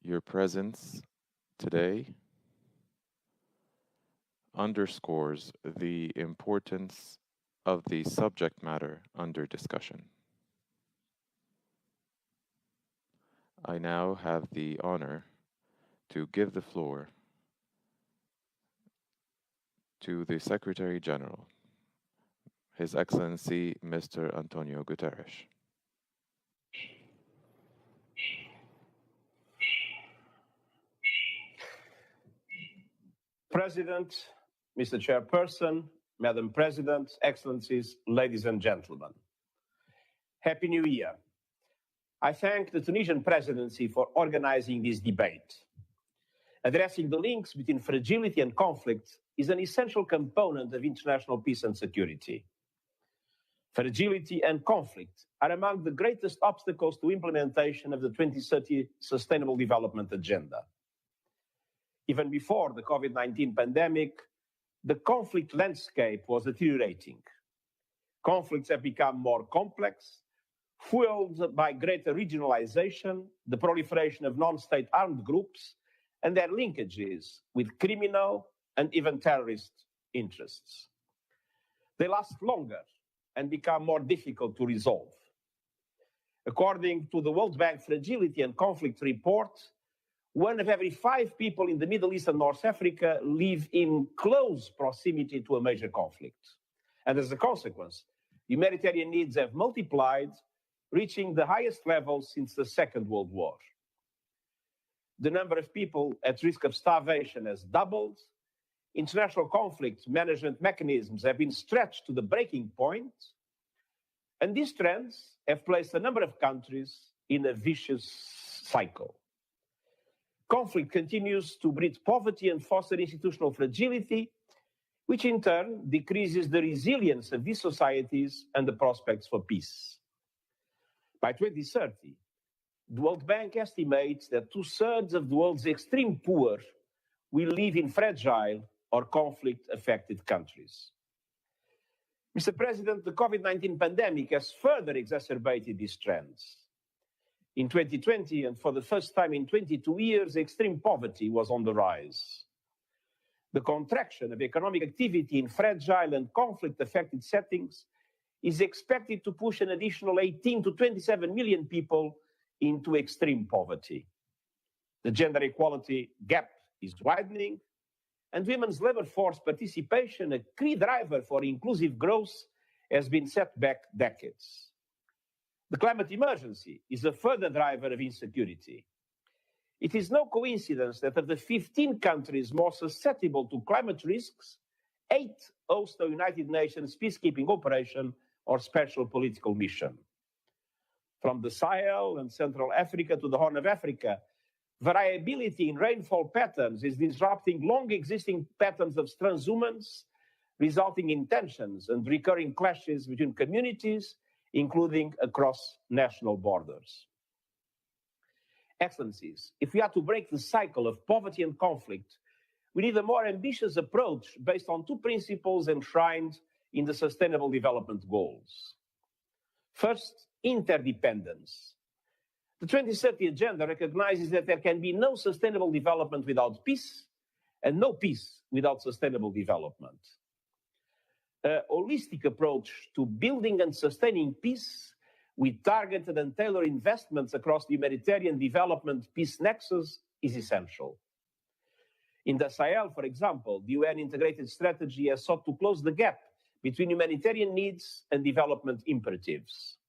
Your presence today underscores the importance of the subject matter under discussion. I now have the honor to give the floor to the Secretary General, His Excellency Mr. Antonio Guterres. President, Mr. Chairperson, Madam President, Excellencies, ladies and gentlemen. Happy New Year. I thank the Tunisian presidency for organizing this debate. Addressing the links between fragility and conflict is an essential component of international peace and security. Fragility and conflict are among the greatest obstacles to implementation of the 2030 Sustainable Development Agenda. Even before the COVID-19 pandemic, the conflict landscape was deteriorating. Conflicts have become more complex, fueled by greater regionalization, the proliferation of non-state armed groups, and their linkages with criminal and even terrorist interests. They last longer and become more difficult to resolve. According to the World Bank Fragility and Conflict Report, 1 of every 5 people in the Middle East and North Africa live in close proximity to a major conflict. And as a consequence, humanitarian needs have multiplied, reaching the highest levels since the Second World War. The number of people at risk of starvation has doubled. International conflict management mechanisms have been stretched to the breaking point. And these trends have placed a number of countries in a vicious cycle. Conflict continues to breed poverty and foster institutional fragility, which in turn decreases the resilience of these societies and the prospects for peace. By 2030, the World Bank estimates that 2/3 of the world's extreme poor will live in fragile or conflict-affected countries. Mr. President, the COVID-19 pandemic has further exacerbated these trends. In 2020, and for the first time in 22 years, extreme poverty was on the rise. The contraction of economic activity in fragile and conflict-affected settings is expected to push an additional 18 to 27 million people into extreme poverty. The gender equality gap is widening, and women's labor force participation, a key driver for inclusive growth, has been set back decades. The climate emergency is a further driver of insecurity. It is no coincidence that of the 15 countries more susceptible to climate risks, 8 host the United Nations peacekeeping operation or special political mission. From the Sahel and Central Africa to the Horn of Africa, variability in rainfall patterns is disrupting long-existing patterns of transhumance, resulting in tensions and recurring clashes between communities, including across national borders. Excellencies, if we are to break the cycle of poverty and conflict, we need a more ambitious approach based on 2 principles enshrined in the Sustainable Development Goals. First, interdependence. The 2030 Agenda recognizes that there can be no sustainable development without peace, and no peace without sustainable development. A holistic approach to building and sustaining peace with targeted and tailored investments across the humanitarian development peace nexus is essential. In the Sahel, for example, the UN integrated strategy has sought to close the gap between humanitarian needs and development imperatives.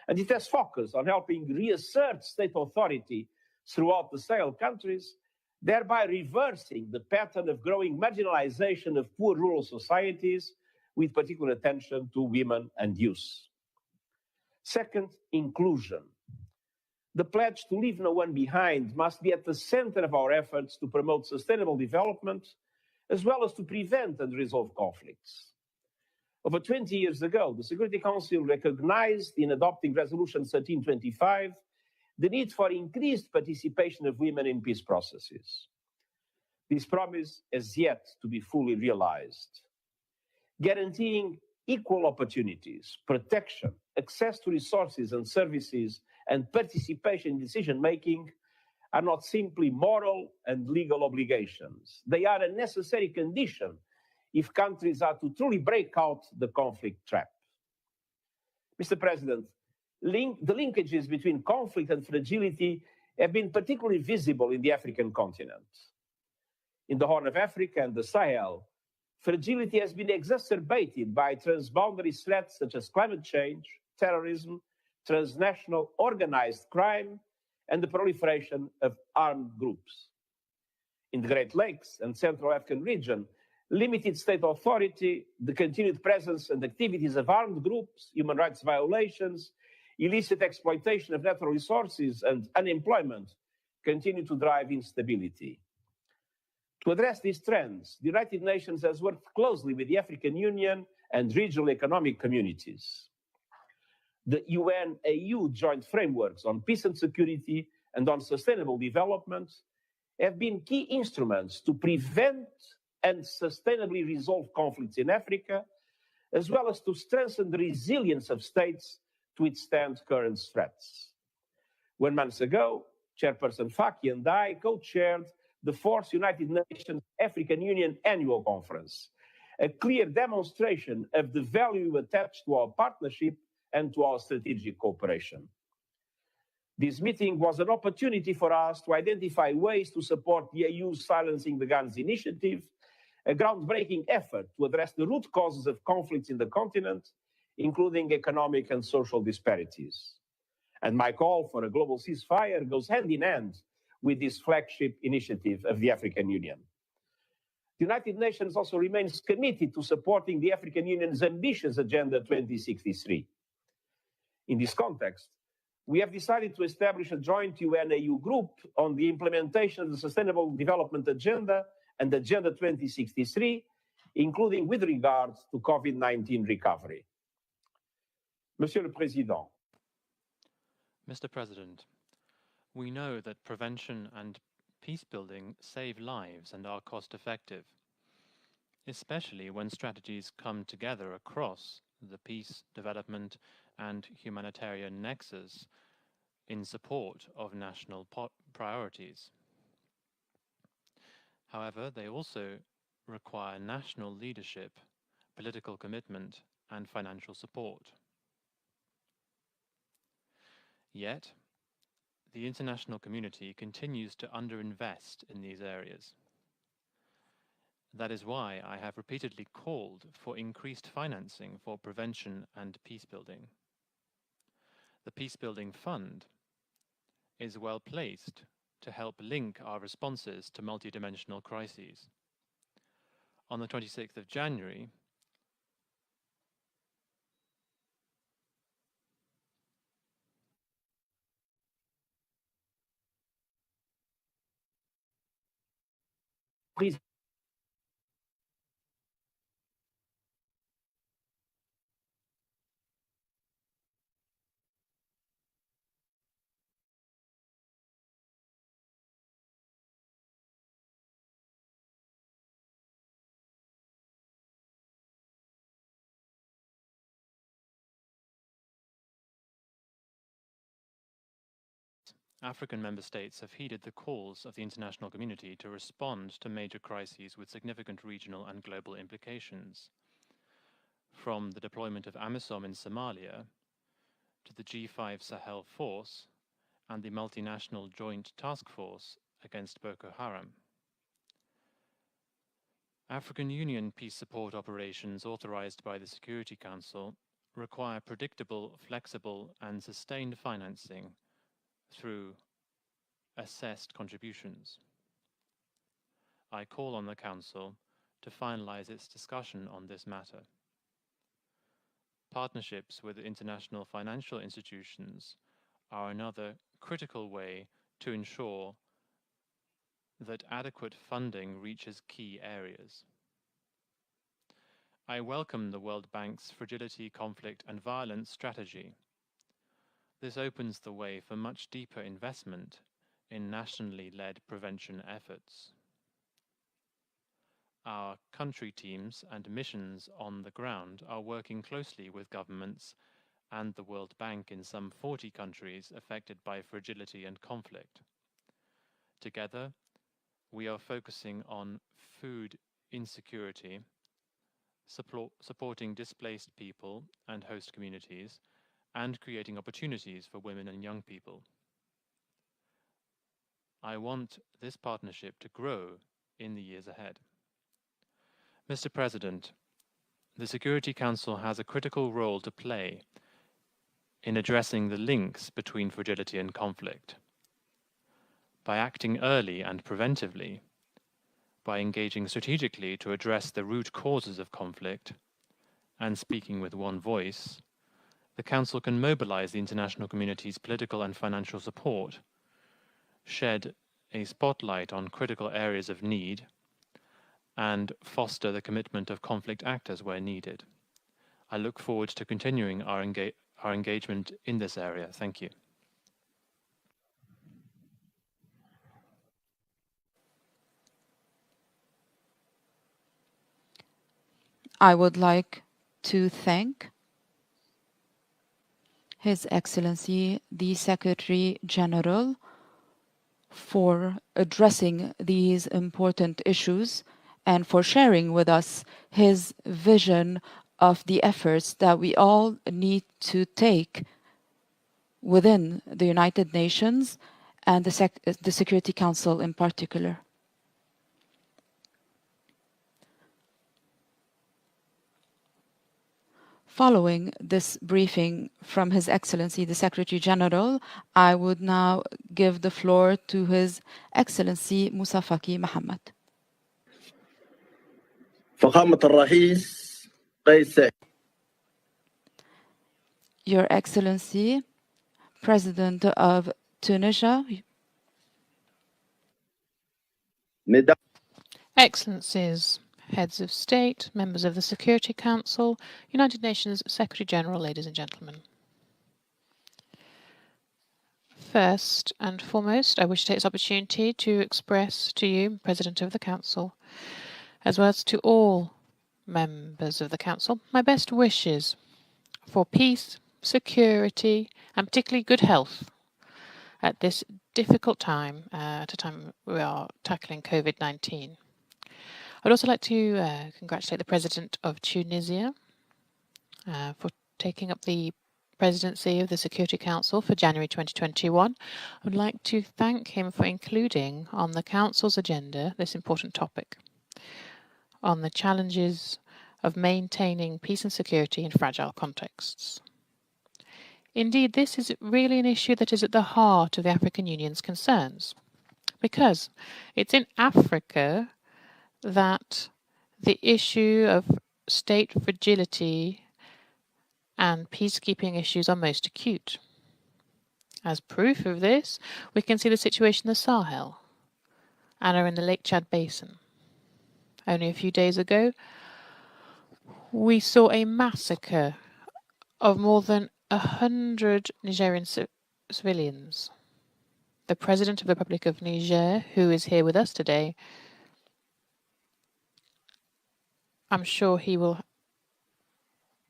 And it has focused on helping reassert state authority throughout the Sahel countries, thereby reversing the pattern of growing marginalization of poor rural societies, with particular attention to women and youth. Second, inclusion. The pledge to leave no one behind must be at the center of our efforts to promote sustainable development, as well as to prevent and resolve conflicts. Over 20 years ago, the Security Council recognized in adopting Resolution 1325 the need for increased participation of women in peace processes. This promise has yet to be fully realized. Guaranteeing equal opportunities, protection, access to resources and services, and participation in decision-making are not simply moral and legal obligations. They are a necessary condition if countries are to truly break out the conflict trap. Mr. President, the linkages between conflict and fragility have been particularly visible in the African continent. In the Horn of Africa and the Sahel, fragility has been exacerbated by transboundary threats such as climate change, terrorism, transnational organized crime, and the proliferation of armed groups. In the Great Lakes and Central African region, limited state authority, the continued presence and activities of armed groups, human rights violations, illicit exploitation of natural resources, and unemployment continue to drive instability. To address these trends, the United Nations has worked closely with the African Union and regional economic communities. The UN-AU joint frameworks on peace and security and on sustainable development have been key instruments to prevent and sustainably resolve conflicts in Africa, as well as to strengthen the resilience of states to withstand current threats. 1 month ago, Chairperson Faki and I co-chaired the fourth United Nations African Union Annual Conference, a clear demonstration of the value attached to our partnership and to our strategic cooperation. This meeting was an opportunity for us to identify ways to support the AU's Silencing the Guns initiative, a groundbreaking effort to address the root causes of conflicts in the continent, including economic and social disparities. And my call for a global ceasefire goes hand in hand with this flagship initiative of the African Union. The United Nations also remains committed to supporting the African Union's ambitious Agenda 2063. In this context, we have decided to establish a joint UN-AU group on the implementation of the Sustainable Development Agenda and Agenda 2063, including with regard to COVID-19 recovery. Monsieur le Président. Mr. President, we know that prevention and peace building save lives and are cost-effective, especially when strategies come together across the peace, development, and humanitarian nexus in support of national priorities. However, they also require national leadership, political commitment, and financial support. Yet, the international community continues to underinvest in these areas. That is why I have repeatedly called for increased financing for prevention and peacebuilding. The Peacebuilding Fund is well placed to help link our responses to multidimensional crises. On the 26th of January, Please. African member states have heeded the calls of the international community to respond to major crises with significant regional and global implications. From the deployment of AMISOM in Somalia, to the G5 Sahel Force, and the multinational Joint Task Force against Boko Haram. African Union peace support operations authorized by the Security Council require predictable, flexible, and sustained financing through assessed contributions. I call on the Council to finalize its discussion on this matter. Partnerships with international financial institutions are another critical way to ensure that adequate funding reaches key areas. I welcome the World Bank's Fragility, Conflict and Violence strategy. This opens the way for much deeper investment in nationally led prevention efforts. Our country teams and missions on the ground are working closely with governments and the World Bank in some 40 countries affected by fragility and conflict. Together, we are focusing on food insecurity, supporting displaced people and host communities, and creating opportunities for women and young people. I want this partnership to grow in the years ahead. Mr. President, the Security Council has a critical role to play in addressing the links between fragility and conflict. By acting early and preventively, by engaging strategically to address the root causes of conflict, and speaking with one voice, the Council can mobilize the international community's political and financial support, shed a spotlight on critical areas of need, and foster the commitment of conflict actors where needed. I look forward to continuing our engagement in this area. Thank you. I would like to thank His Excellency the Secretary General for addressing these important issues and for sharing with us his vision of the efforts that we all need to take within the United Nations and the Security Council in particular. Following this briefing from His Excellency the Secretary General, I would now give the floor to His Excellency Musa Faki Mohammed. فخامة الرئيس قيس سعيد Your Excellency, President of Tunisia, Mesdames Excellencies, Heads of State, members of the Security Council, United Nations Secretary General, ladies and gentlemen. First and foremost, I wish to take this opportunity to express to you, President of the Council, as well as to all members of the Council, my best wishes for peace, security, and particularly good health at this difficult time, at a time we are tackling COVID-19. I'd also like to congratulate the President of Tunisia for taking up the presidency of the Security Council for January 2021. I would like to thank him for including on the Council's agenda this important topic on the challenges of maintaining peace and security in fragile contexts. Indeed, this is really an issue that is at the heart of the African Union's concerns, because it's in Africa that the issue of state fragility and peacekeeping issues are most acute. As proof of this, we can see the situation in the Sahel and are in the Lake Chad Basin. Only a few days ago, we saw a massacre of more than 100 Nigerian civilians. The President of the Republic of Niger, who is here with us today, I'm sure he will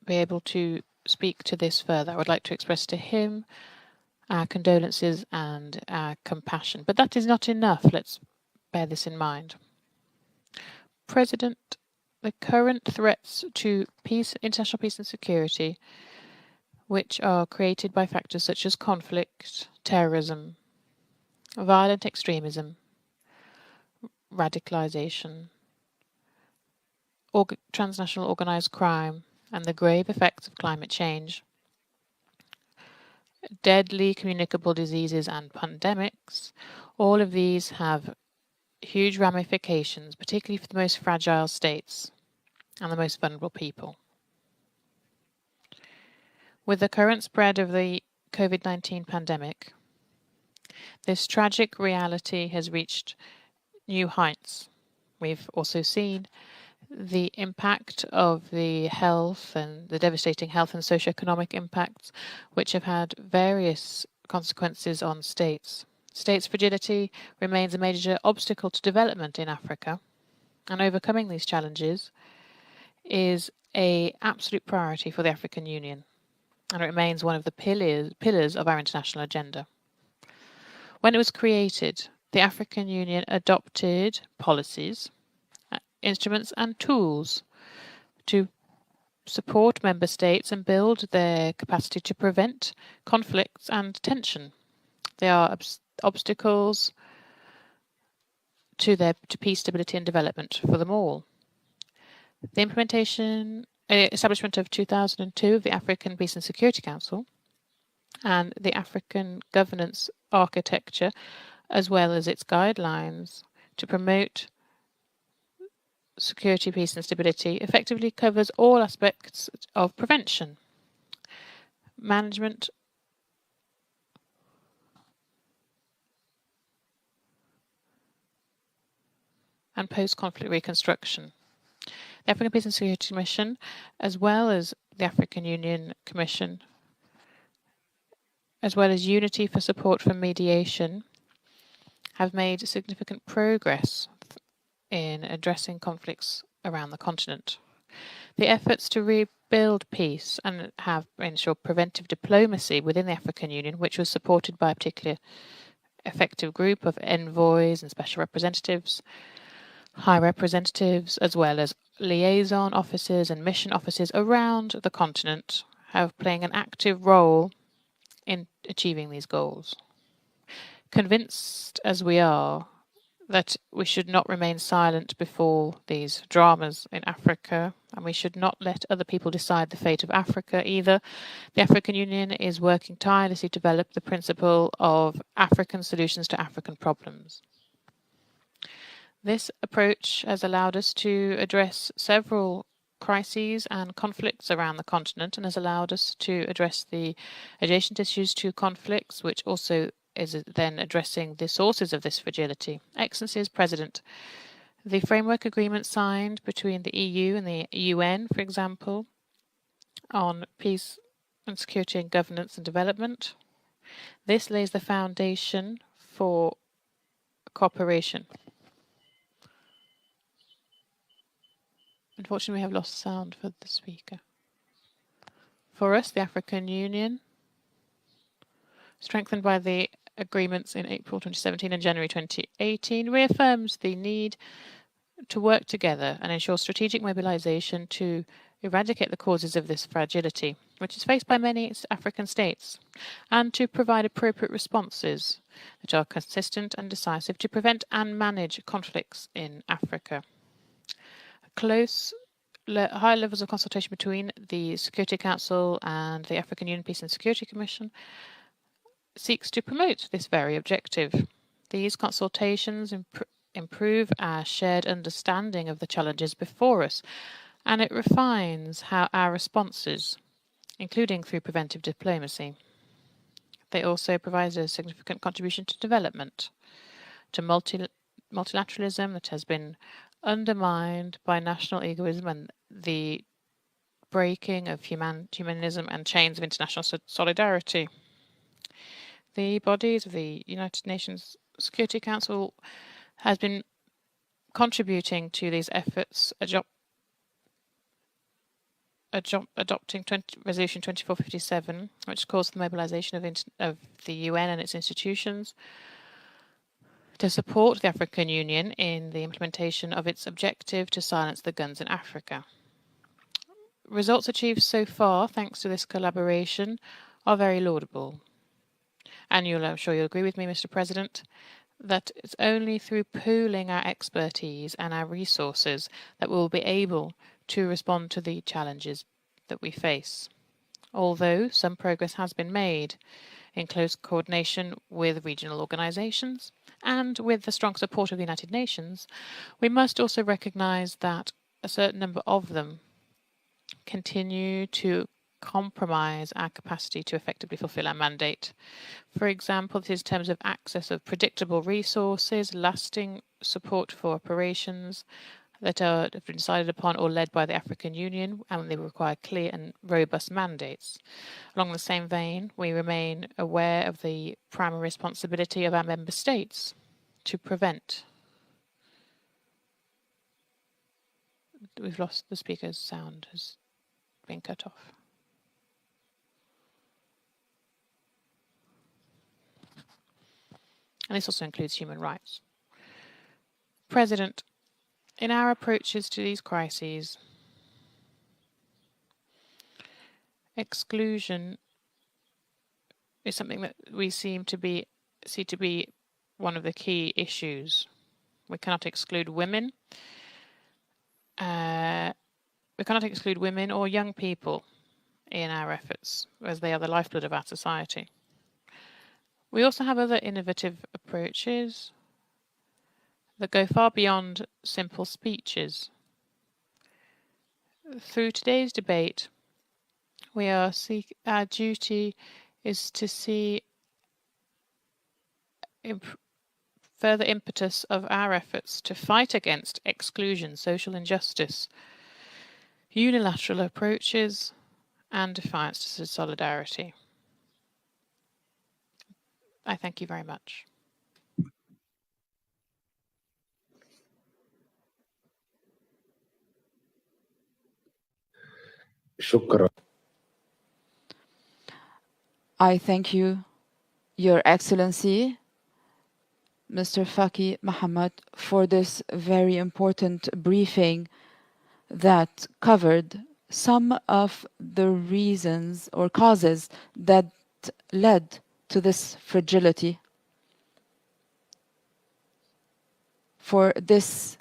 be able to speak to this further. I would like to express to him our condolences and our compassion. But that is not enough. Let's bear this in mind. President, the current threats to peace, international peace and security, which are created by factors such as conflict, terrorism, violent extremism, radicalization, transnational organized crime, and the grave effects of climate change, deadly communicable diseases and pandemics, all of these have huge ramifications, particularly for the most fragile states and the most vulnerable people. With the current spread of the COVID-19 pandemic, this tragic reality has reached new heights. We've also seen the impact of the health and the devastating health and socioeconomic impacts, which have had various consequences on states. States' fragility remains a major obstacle to development in Africa, and overcoming these challenges is an absolute priority for the African Union, and it remains one of the pillars of our international agenda. When it was created, the African Union adopted policies, instruments and tools to support member states and build their capacity to prevent conflicts and tension. There are obstacles to peace, stability and development for them all. The establishment of 2002 of the African Peace and Security Council and the African governance architecture, as well as its guidelines to promote security, peace and stability, effectively covers all aspects of prevention, management, and post-conflict reconstruction. The African Peace and Security Commission, as well as the African Union Commission, as well as Unity for Support for Mediation, have made significant progress in addressing conflicts around the continent. The efforts to rebuild peace and have ensured preventive diplomacy within the African Union, which was supported by a particular effective group of envoys and special representatives, high representatives, as well as liaison officers and mission officers around the continent, have playing an active role in achieving these goals. Convinced as we are that we should not remain silent before these dramas in Africa, and we should not let other people decide the fate of Africa either, the African Union is working tirelessly to develop the principle of African solutions to African problems. This approach has allowed us to address several crises and conflicts around the continent and has allowed us to address the adjacent issues to conflicts, which also is then addressing the sources of this fragility. Excellencies, President, the framework agreement signed between the EU and the UN, for example, on peace and security and governance and development, this lays the foundation for cooperation. Unfortunately, we have lost sound for the speaker. For us, the African Union, strengthened by the agreements in April 2017 and January 2018, reaffirms the need to work together and ensure strategic mobilization to eradicate the causes of this fragility, which is faced by many African states, and to provide appropriate responses that are consistent and decisive to prevent and manage conflicts in Africa. High levels of consultation between the Security Council and the African Union Peace and Security Commission seeks to promote this very objective. These consultations improve our shared understanding of the challenges before us, and it refines how our responses, including through preventive diplomacy. They also provide a significant contribution to development, to multilateralism that has been undermined by national egoism and the breaking of humanism and chains of international solidarity. The bodies of the United Nations Security Council has been contributing to these efforts, adopting Resolution 2457, which calls for the mobilization of the UN and its institutions to support the African Union in the implementation of its objective to silence the guns in Africa. Results achieved so far, thanks to this collaboration, are very laudable. And I'm sure you'll agree with me, Mr. President, that it's only through pooling our expertise and our resources that we'll be able to respond to the challenges that we face. Although some progress has been made in close coordination with regional organizations and with the strong support of the United Nations, we must also recognize that a certain number of them continue to compromise our capacity to effectively fulfill our mandate. For example, this is in terms of access of predictable resources, lasting support for operations that have been decided upon or led by the African Union, and they require clear and robust mandates. Along the same vein, we remain aware of the primary responsibility of our member states to prevent. We've lost the speaker's sound, has been cut off. and this also includes human rights. President, in our approaches to these crises, exclusion is something that we see to be one of the key issues. We cannot exclude women. We cannot exclude women or young people in our efforts, as they are the lifeblood of our society. We also have other innovative approaches that go far beyond simple speeches. Through today's debate, our duty is to see further impetus of our efforts to fight against exclusion, social injustice, unilateral approaches, and defiance to solidarity. I thank you very much. شكرا. I thank you, Your Excellency, Mr. Faki Mohammed, for this very important briefing that covered some of the reasons or causes that led to this fragility. For this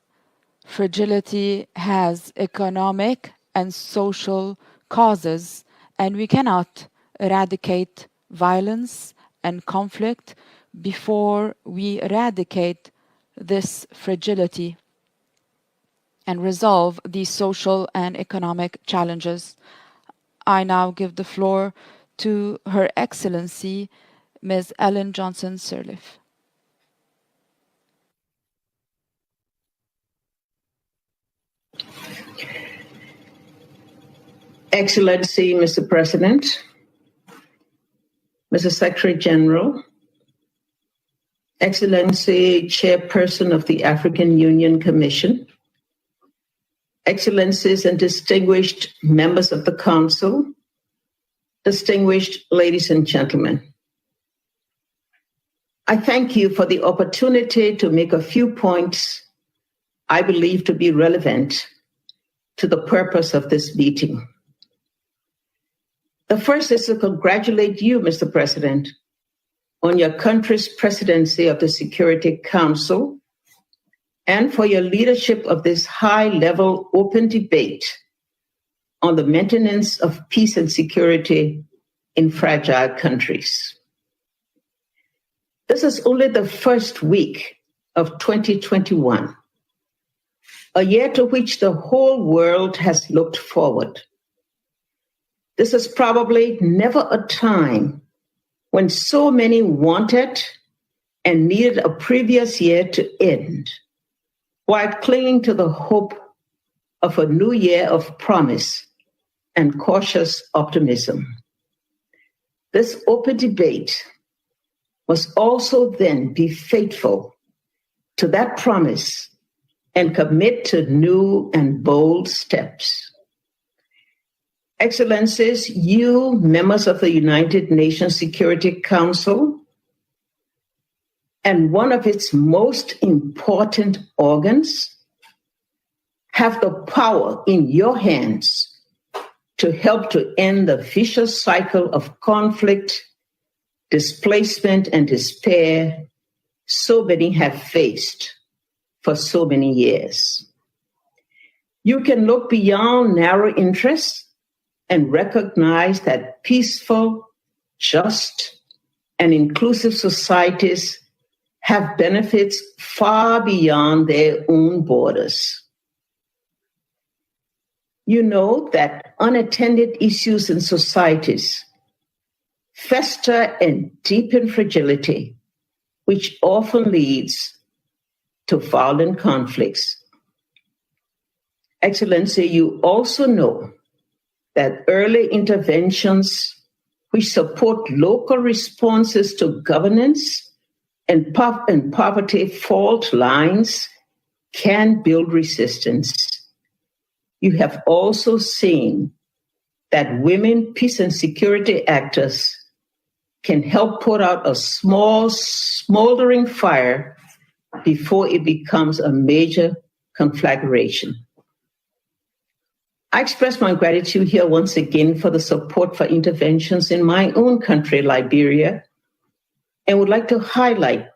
fragility has economic and social causes, and we cannot eradicate violence and conflict before we eradicate this fragility and resolve these social and economic challenges. I now give the floor to Her Excellency, Ms. Ellen Johnson-Sirleaf. Excellency, Mr. President, Mr. Secretary General, Excellency, Chairperson of the African Union Commission, Excellencies and distinguished members of the Council, distinguished ladies and gentlemen. I thank you for the opportunity to make a few points I believe to be relevant to the purpose of this meeting. The first is to congratulate you, Mr. President, on your country's presidency of the Security Council and for your leadership of this high-level open debate on the maintenance of peace and security in fragile countries. This is only the first week of 2021, a year to which the whole world has looked forward. This is probably never a time when so many wanted and needed a previous year to end, while clinging to the hope of a new year of promise and cautious optimism. This open debate must also then be faithful to that promise and commit to new and bold steps. Excellencies, you, members of the United Nations Security Council, and one of its most important organs, have the power in your hands to help to end the vicious cycle of conflict, displacement, and despair so many have faced for so many years. You can look beyond narrow interests and recognize that peaceful, just, and inclusive societies have benefits far beyond their own borders. You know that unattended issues in societies fester and deepen fragility, which often leads to violent conflicts. Excellency, you also know that early interventions which support local responses to governance and poverty fault lines can build resistance. You have also seen that women peace and security actors can help put out a small, smoldering fire before it becomes a major conflagration. I express my gratitude here once again for the support for interventions in my own country, Liberia, and would like to highlight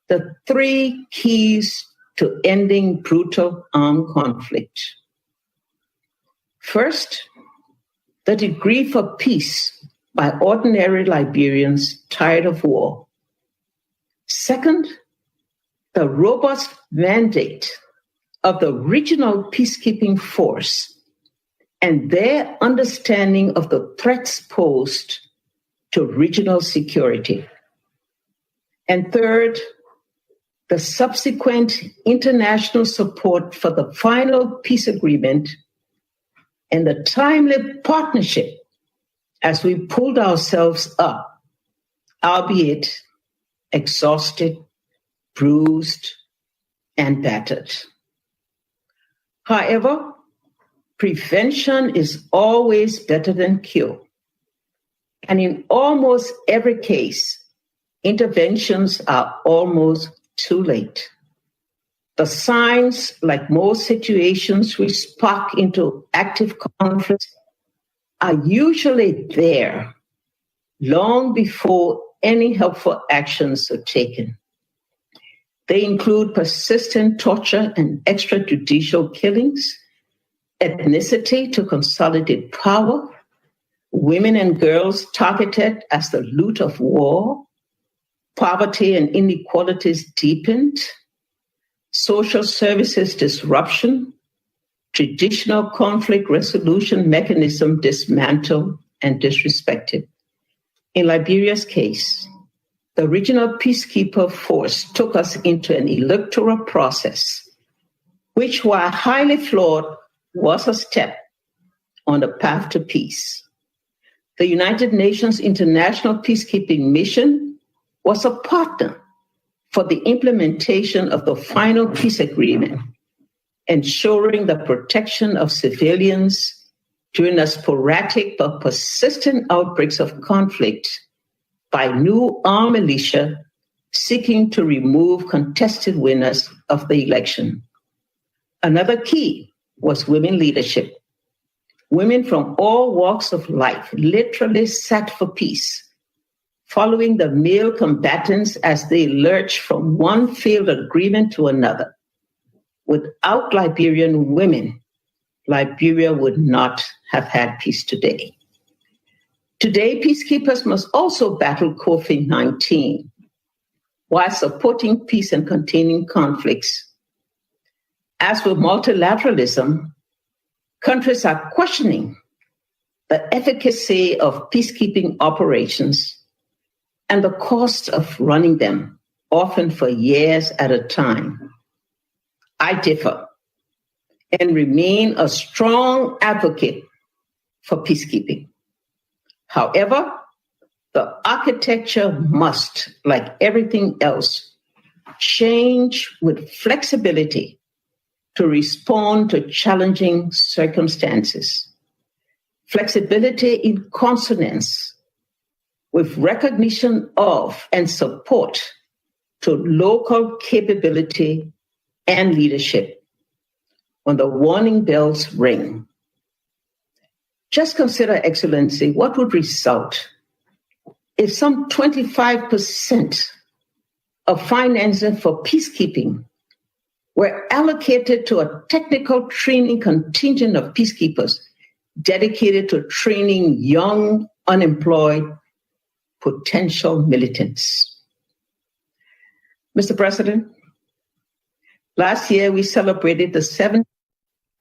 the 3 keys to ending brutal armed conflict. First, the degree for peace by ordinary Liberians tired of war. Second, the robust mandate of the regional peacekeeping force and their understanding of the threats posed to regional security. And third, the subsequent international support for the final peace agreement and the timely partnership as we pulled ourselves up, albeit exhausted, bruised, and battered. However, prevention is always better than cure. And in almost every case, interventions are almost too late. The signs, like most situations which spark into active conflict, are usually there long before any helpful actions are taken. They include persistent torture and extrajudicial killings, ethnicity to consolidate power, women and girls targeted as the loot of war, poverty and inequalities deepened, social services disruption, traditional conflict resolution mechanism dismantled and disrespected. In Liberia's case, the regional peacekeeper force took us into an electoral process, which, while highly flawed, was a step on the path to peace. The United Nations International Peacekeeping Mission was a partner for the implementation of the final peace agreement, ensuring the protection of civilians during the sporadic but persistent outbreaks of conflict by new armed militia seeking to remove contested winners of the election. Another key was women leadership. Women from all walks of life literally sat for peace, following the male combatants as they lurched from one failed agreement to another. Without Liberian women, Liberia would not have had peace today. Today, peacekeepers must also battle COVID-19 while supporting peace and containing conflicts. As with multilateralism, countries are questioning the efficacy of peacekeeping operations and the cost of running them, often for years at a time. I differ and remain a strong advocate for peacekeeping. However, the architecture must, like everything else, change with flexibility to respond to challenging circumstances. Flexibility in consonance with recognition of and support to local capability and leadership when the warning bells ring. Just consider, Excellency, what would result if some 25% of financing for peacekeeping were allocated to a technical training contingent of peacekeepers dedicated to training young, unemployed, potential militants. Mr. President, last year we celebrated the 7th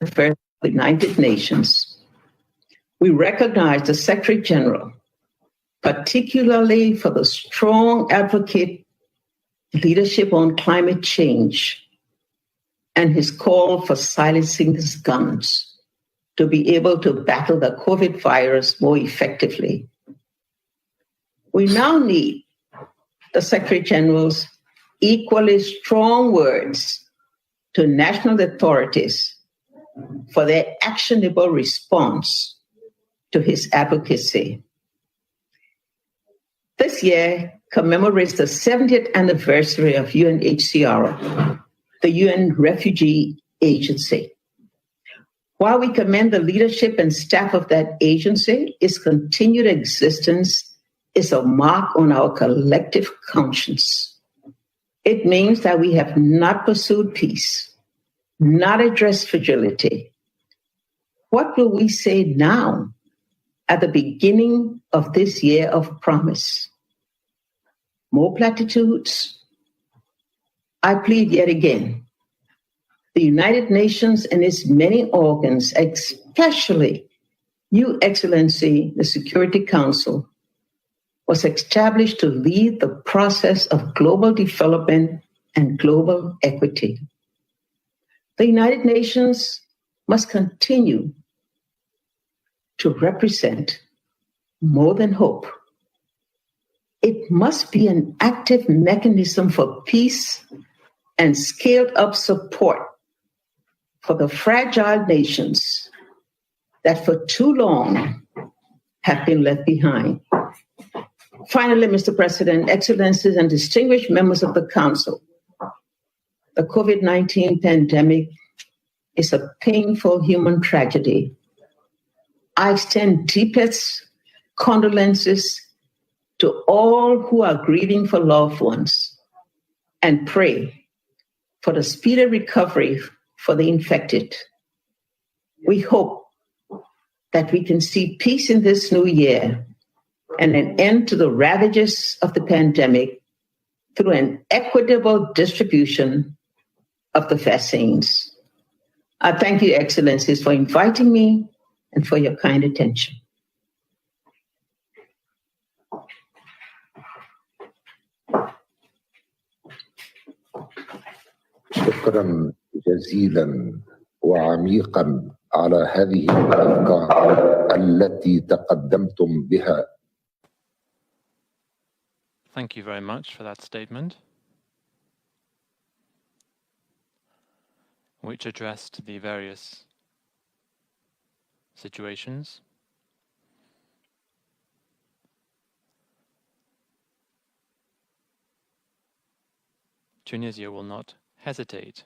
anniversary of the United Nations. We recognized the Secretary General, particularly for the strong advocate leadership on climate change and his call for silencing his guns to be able to battle the COVID virus more effectively. We now need the Secretary General's equally strong words to national authorities for their actionable response to his advocacy. This year commemorates the 70th anniversary of UNHCR, the UN Refugee Agency. While we commend the leadership and staff of that agency, its continued existence is a mark on our collective conscience. It means that we have not pursued peace, not addressed fragility. What will we say now at the beginning of this year of promise? More platitudes? I plead yet again. The United Nations and its many organs, especially Your Excellency, the Security Council, was established to lead the process of global development and global equity. The United Nations must continue to represent more than hope. It must be an active mechanism for peace and scaled up support for the fragile nations that for too long have been left behind. Finally, Mr. President, Excellencies, and distinguished members of the Council, the COVID-19 pandemic is a painful human tragedy. I extend deepest condolences to all who are grieving for loved ones and pray for the speedy recovery for the infected. We hope that we can see peace in this new year and an end to the ravages of the pandemic through an equitable distribution of the vaccines. I thank you, Excellencies, for inviting me and for your kind attention. شكرا جزيلا وعميقا على هذه الأفكار التي تقدمتم بها. Thank you very much for that statement, which addressed the various situations. Tunisia will not hesitate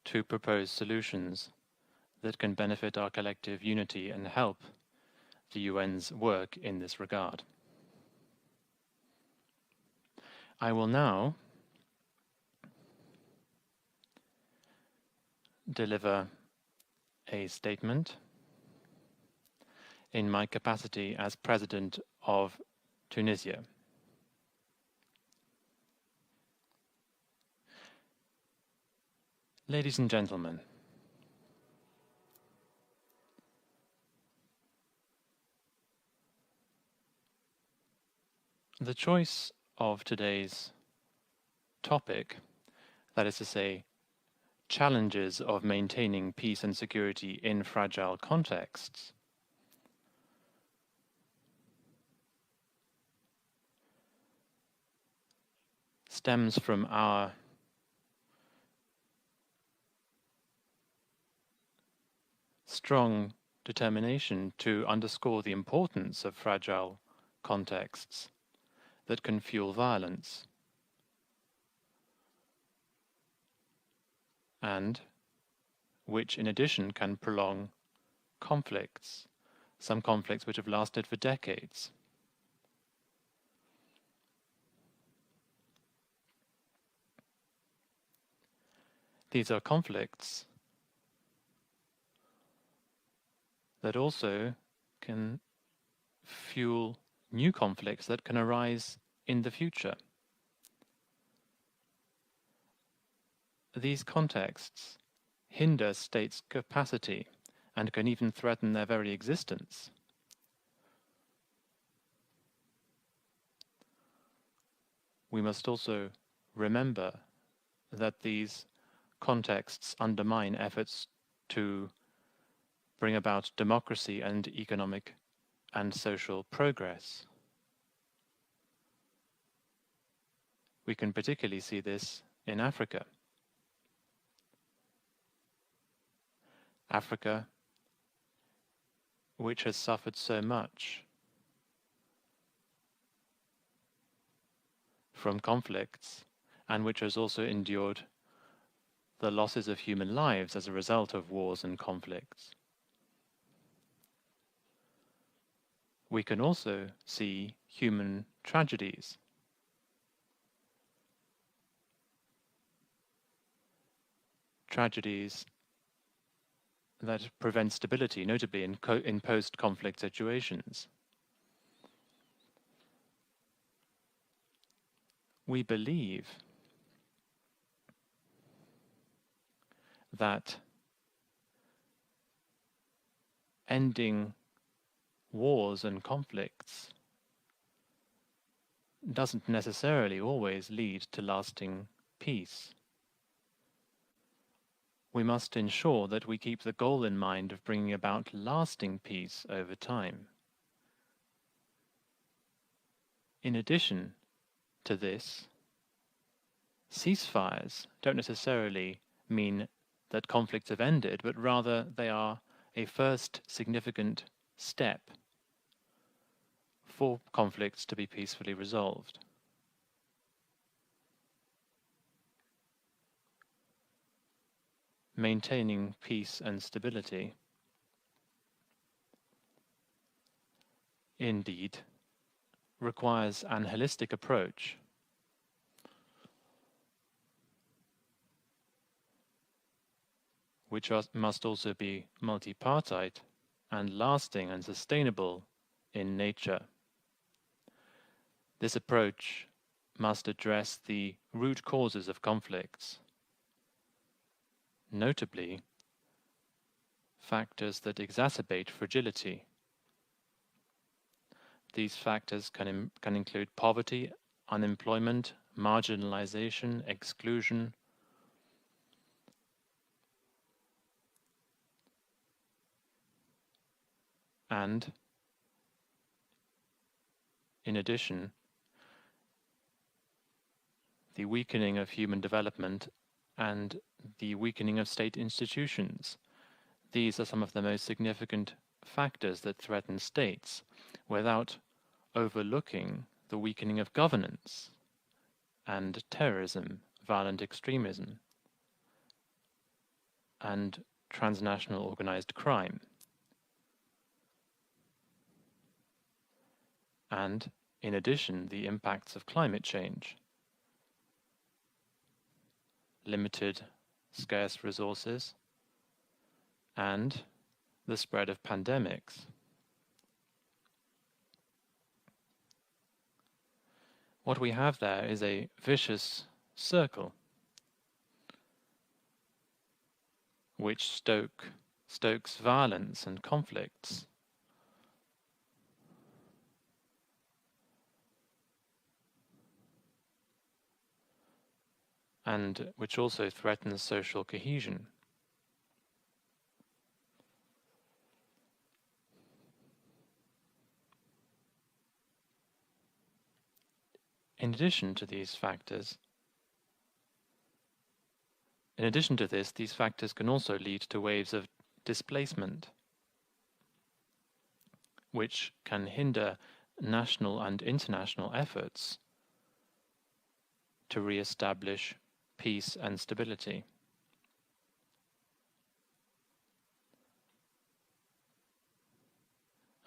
to propose solutions that can benefit our collective unity and help the UN's work in this regard. I will now deliver a statement in my capacity as President of Tunisia. Ladies and gentlemen, the choice of today's topic, that is to say, challenges of maintaining peace and security in fragile contexts, stems from our strong determination to underscore the importance of fragile contexts that can fuel violence and which in addition can prolong conflicts, some conflicts which have lasted for decades. These are conflicts that also can fuel new conflicts that can arise in the future. These contexts hinder states' capacity and can even threaten their very existence. We must also remember that these contexts undermine efforts to bring about democracy and economic and social progress. We can particularly see this in Africa. Africa, which has suffered so much from conflicts and which has also endured the losses of human lives as a result of wars and conflicts. We can also see human tragedies. Tragedies that prevent stability, notably in post-conflict situations. We believe that ending wars and conflicts doesn't necessarily always lead to lasting peace. We must ensure that we keep the goal in mind of bringing about lasting peace over time. In addition to this, ceasefires don't necessarily mean that conflicts have ended, but rather they are a first significant step for conflicts to be peacefully resolved. Maintaining peace and stability indeed requires an holistic approach which must also be multipartite and lasting and sustainable in nature. This approach must address the root causes of conflicts, notably factors that exacerbate fragility. These factors can include poverty, unemployment, marginalization, exclusion, and, in addition, the weakening of human development and the weakening of state institutions. These are some of the most significant factors that threaten states, without overlooking the weakening of governance and terrorism, violent extremism, and transnational organized crime. And, in addition, the impacts of climate change, limited, scarce resources, and the spread of pandemics. What we have there is a vicious circle which stokes violence and conflicts. And which also threatens social cohesion. In addition to this, these factors can also lead to waves of displacement, which can hinder national and international efforts to re-establish peace and stability.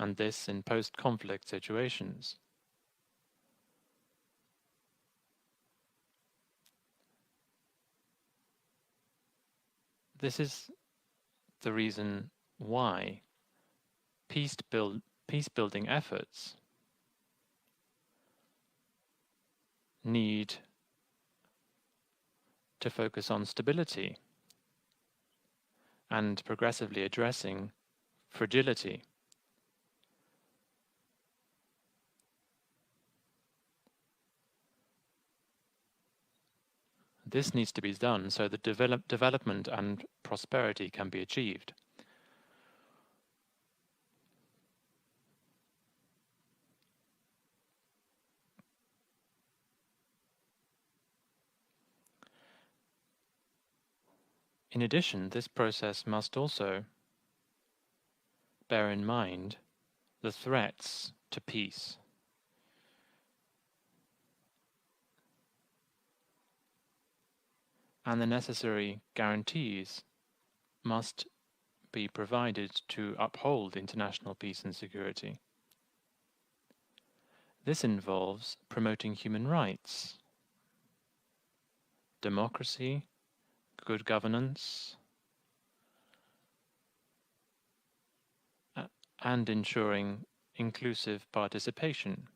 And this in post-conflict situations. This is the reason why peace-building efforts need to focus on stability and progressively addressing fragility. This needs to be done so that development and prosperity can be achieved. In addition, this process must also bear in mind the threats to peace. and the necessary guarantees must be provided to uphold international peace and security. This involves promoting human rights, democracy, good governance, and ensuring inclusive participation,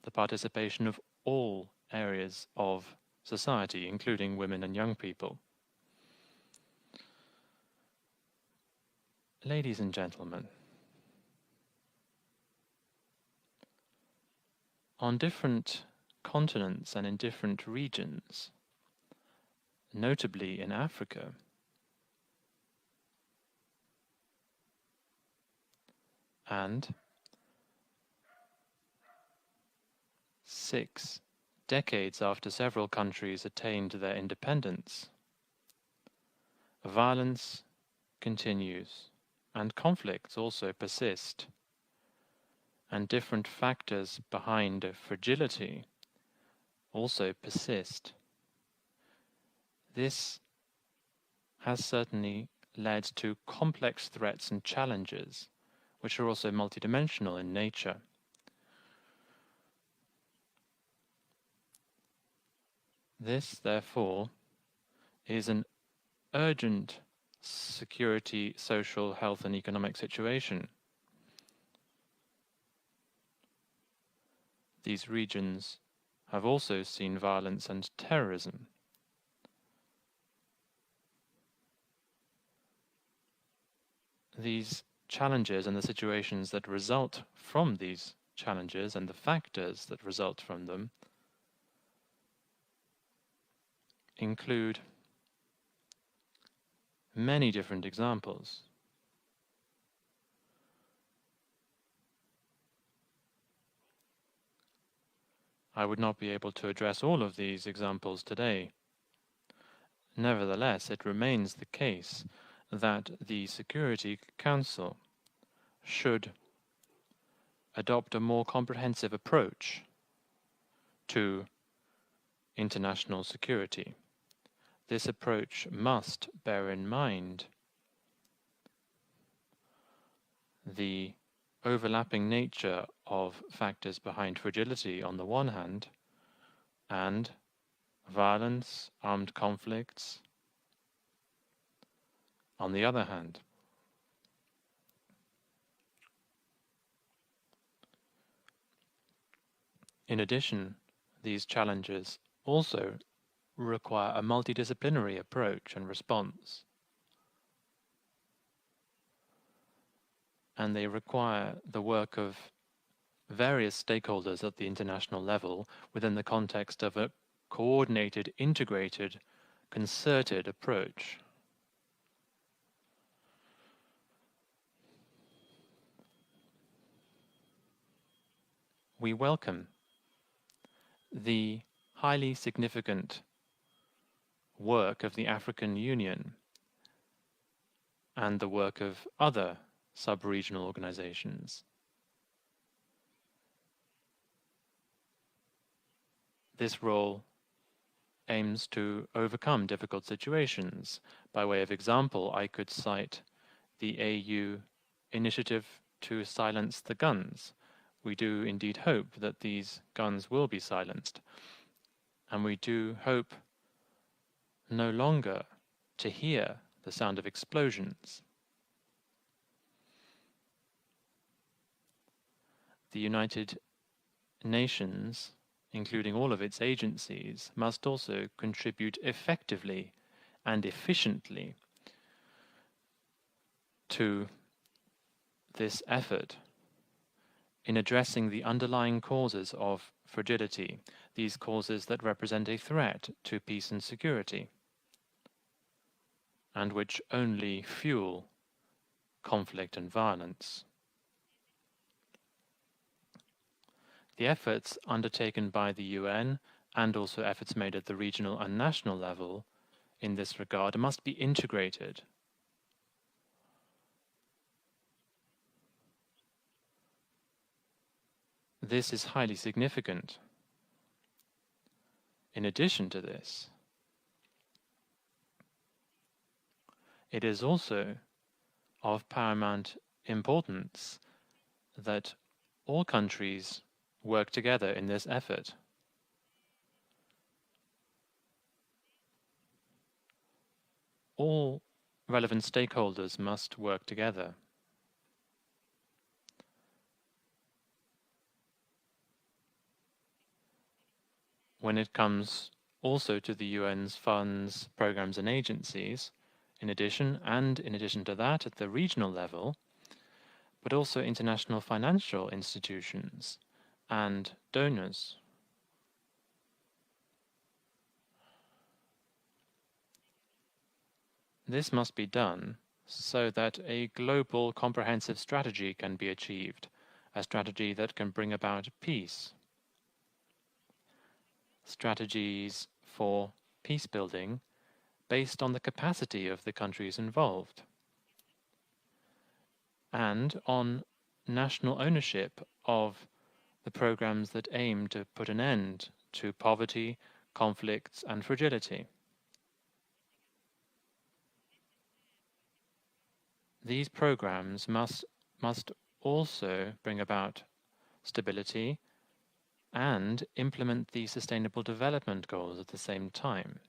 the participation of all areas of society, including women and young people. Ladies and gentlemen, on different continents and in different regions, notably in Africa, and 6 decades after several countries attained their independence, violence continues and conflicts also persist, and different factors behind fragility also persist. This has certainly led to complex threats and challenges, which are also multidimensional in nature. This, therefore, is an urgent security, social, health, and economic situation. These regions have also seen violence and terrorism. These challenges and the situations that result from these challenges and the factors that result from them include many different examples. I would not be able to address all of these examples today. Nevertheless, it remains the case that the Security Council should adopt a more comprehensive approach to international security. This approach must bear in mind the overlapping nature of factors behind fragility on the one hand, and violence, armed conflicts on the other hand. In addition, these challenges also require a multidisciplinary approach and response, and they require the work of various stakeholders at the international level within the context of a coordinated, integrated, concerted approach. We welcome the highly significant work of the African Union and the work of other sub-regional organizations. This role aims to overcome difficult situations. By way of example, I could cite the AU initiative to silence the guns. We do indeed hope that these guns will be silenced, and we do hope no longer to hear the sound of explosions. The United Nations, including all of its agencies, must also contribute effectively and efficiently to this effort in addressing the underlying causes of fragility, these causes that represent a threat to peace and security, and which only fuel conflict and violence. The efforts undertaken by the UN, and also efforts made at the regional and national level in this regard, must be integrated. This is highly significant. In addition to this, it is also of paramount importance that all countries work together in this effort. All relevant stakeholders must work together. When it comes also to the UN's funds, programs and agencies, in addition to that at the regional level, but also international financial institutions and donors. This must be done so that a global comprehensive strategy can be achieved, a strategy that can bring about peace. Strategies for peace building based on the capacity of the countries involved and on national ownership of the programs that aim to put an end to poverty, conflicts and fragility. These programs must also bring about stability and implement the Sustainable Development Goals at the same time.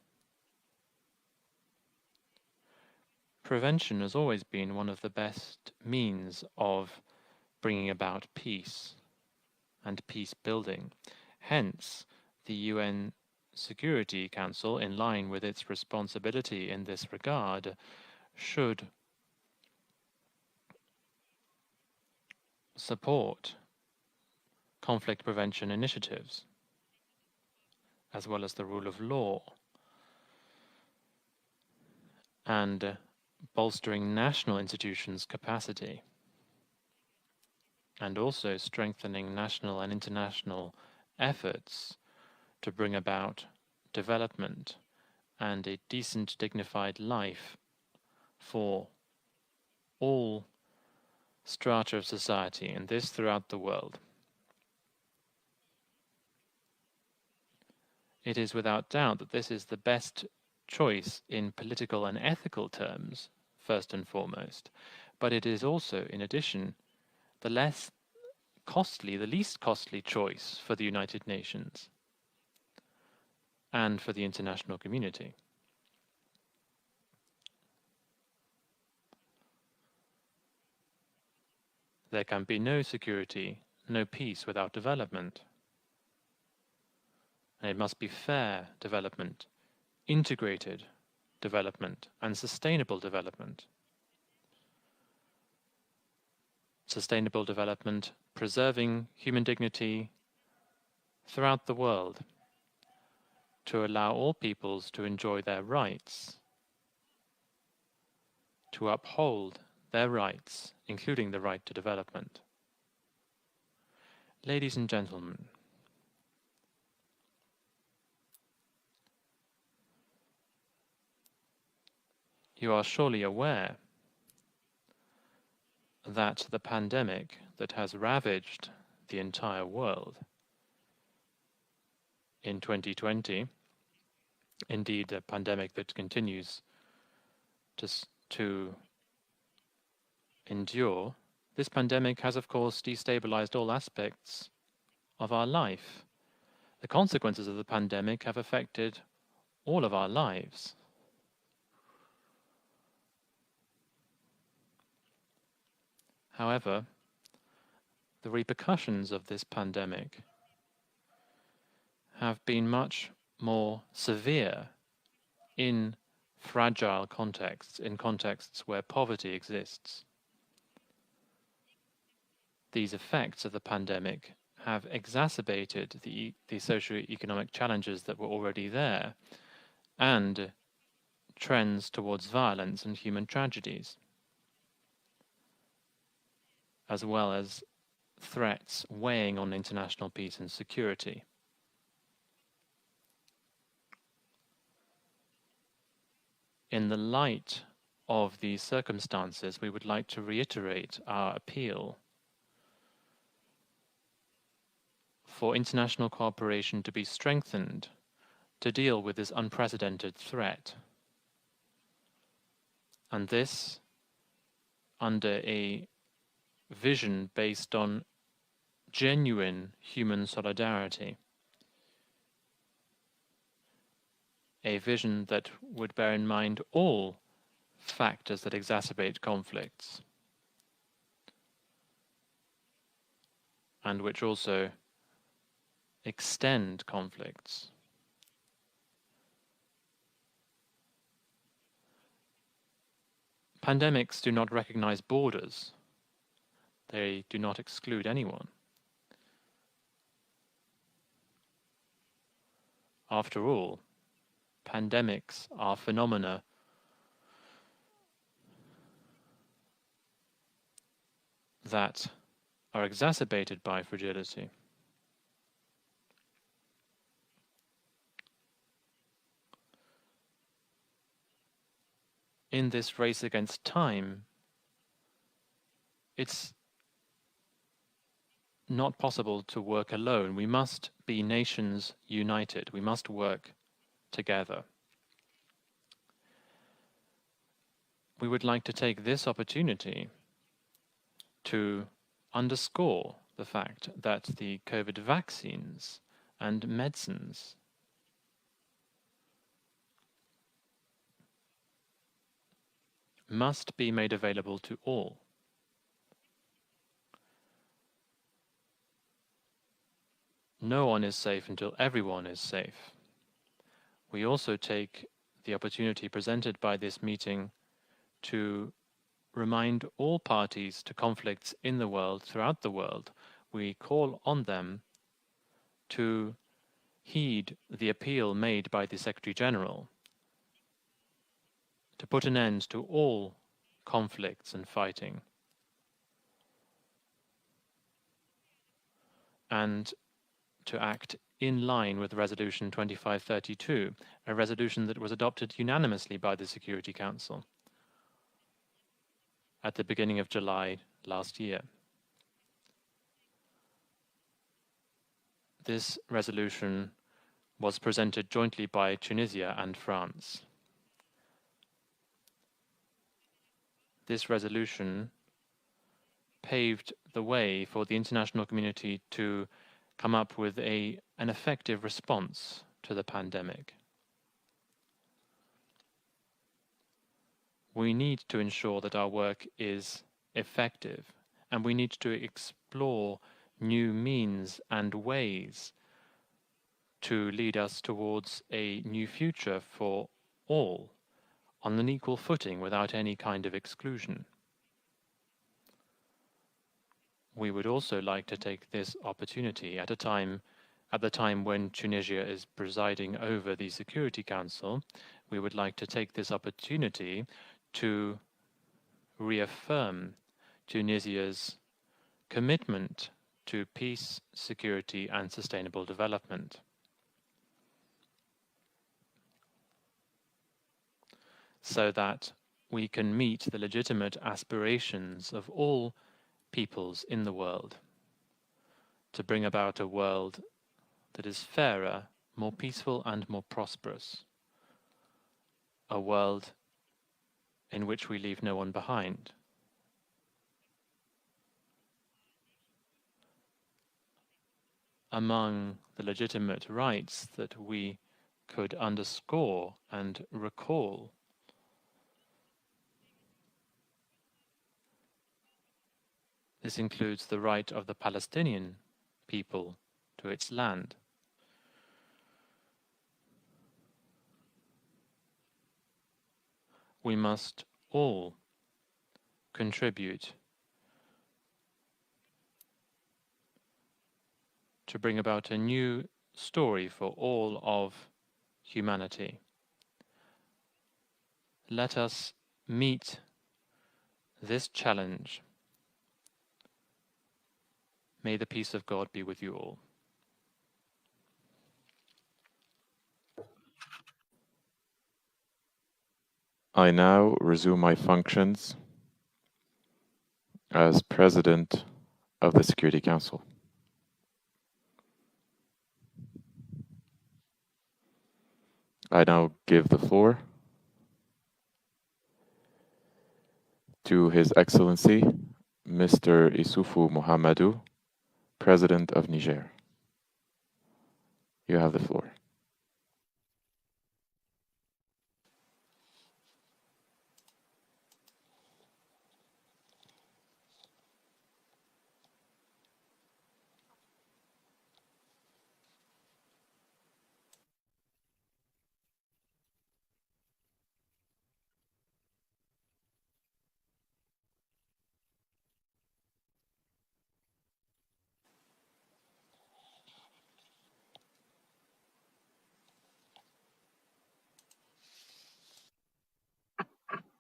Prevention has always been one of the best means of bringing about peace and peace building. Hence, the UN Security Council, in line with its responsibility in this regard, should support conflict prevention initiatives, as well as the rule of law, and bolstering national institutions' capacity, and also strengthening national and international efforts to bring about development and a decent, dignified life for all strata of society, and this throughout the world. It is without doubt that this is the best choice in political and ethical terms, first and foremost, but it is also, in addition, the least costly choice for the United Nations and for the international community. There can be no security, no peace without development. And it must be fair development, integrated development, and sustainable development. Sustainable development, preserving human dignity throughout the world, to allow all peoples to enjoy their rights, to uphold their rights, including the right to development. Ladies and gentlemen, you are surely aware that the pandemic that has ravaged the entire world in 2020, indeed a pandemic that continues to endure, this pandemic has of course destabilized all aspects of our life. The consequences of the pandemic have affected all of our lives. However, the repercussions of this pandemic have been much more severe in fragile contexts, in contexts where poverty exists. These effects of the pandemic have exacerbated the socio-economic challenges that were already there, and trends towards violence and human tragedies, as well as threats weighing on international peace and security. In the light of these circumstances, we would like to reiterate our appeal for international cooperation to be strengthened to deal with this unprecedented threat. And this under a vision based on genuine human solidarity. A vision that would bear in mind all factors that exacerbate conflicts, and which also extend conflicts. Pandemics do not recognize borders. They do not exclude anyone. After all, pandemics are phenomena that are exacerbated by fragility. In this race against time, it's not possible to work alone. We must be nations united. We must work together. We would like to take this opportunity to underscore the fact that the COVID vaccines and medicines must be made available to all. No one is safe until everyone is safe. We also take the opportunity presented by this meeting to remind all parties to conflicts in the world, throughout the world. We call on them to heed the appeal made by the Secretary General to put an end to all conflicts and fighting, and to act in line with Resolution 2532, a resolution that was adopted unanimously by the Security Council at the beginning of July last year. This resolution was presented jointly by Tunisia and France. This resolution paved the way for the international community to come up with an effective response to the pandemic. We need to ensure that our work is effective, and we need to explore new means and ways to lead us towards a new future for all, on an equal footing without any kind of exclusion. We would also like to take this opportunity at the time when Tunisia is presiding over the Security Council. We would like to take this opportunity to reaffirm Tunisia's commitment to peace, security, and sustainable development. So that we can meet the legitimate aspirations of all peoples in the world, to bring about a world that is fairer, more peaceful, and more prosperous, a world in which we leave no one behind. Among the legitimate rights that we could underscore and recall this includes the right of the Palestinian people to its land. We must all contribute to bring about a new story for all of humanity. Let us meet this challenge. May the peace of God be with you all. I now resume my functions as President of the Security Council. I now give the floor to His Excellency, Mr. Issoufou Mohamedou, President of Niger. You have the floor.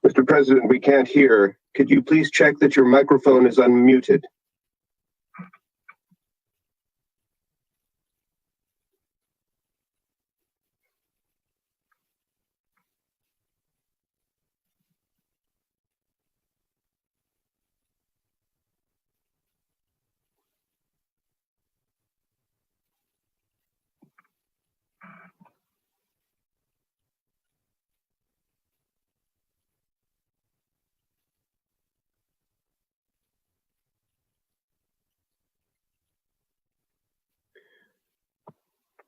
Mr. President, we can't hear. Could you please check that your microphone is unmuted?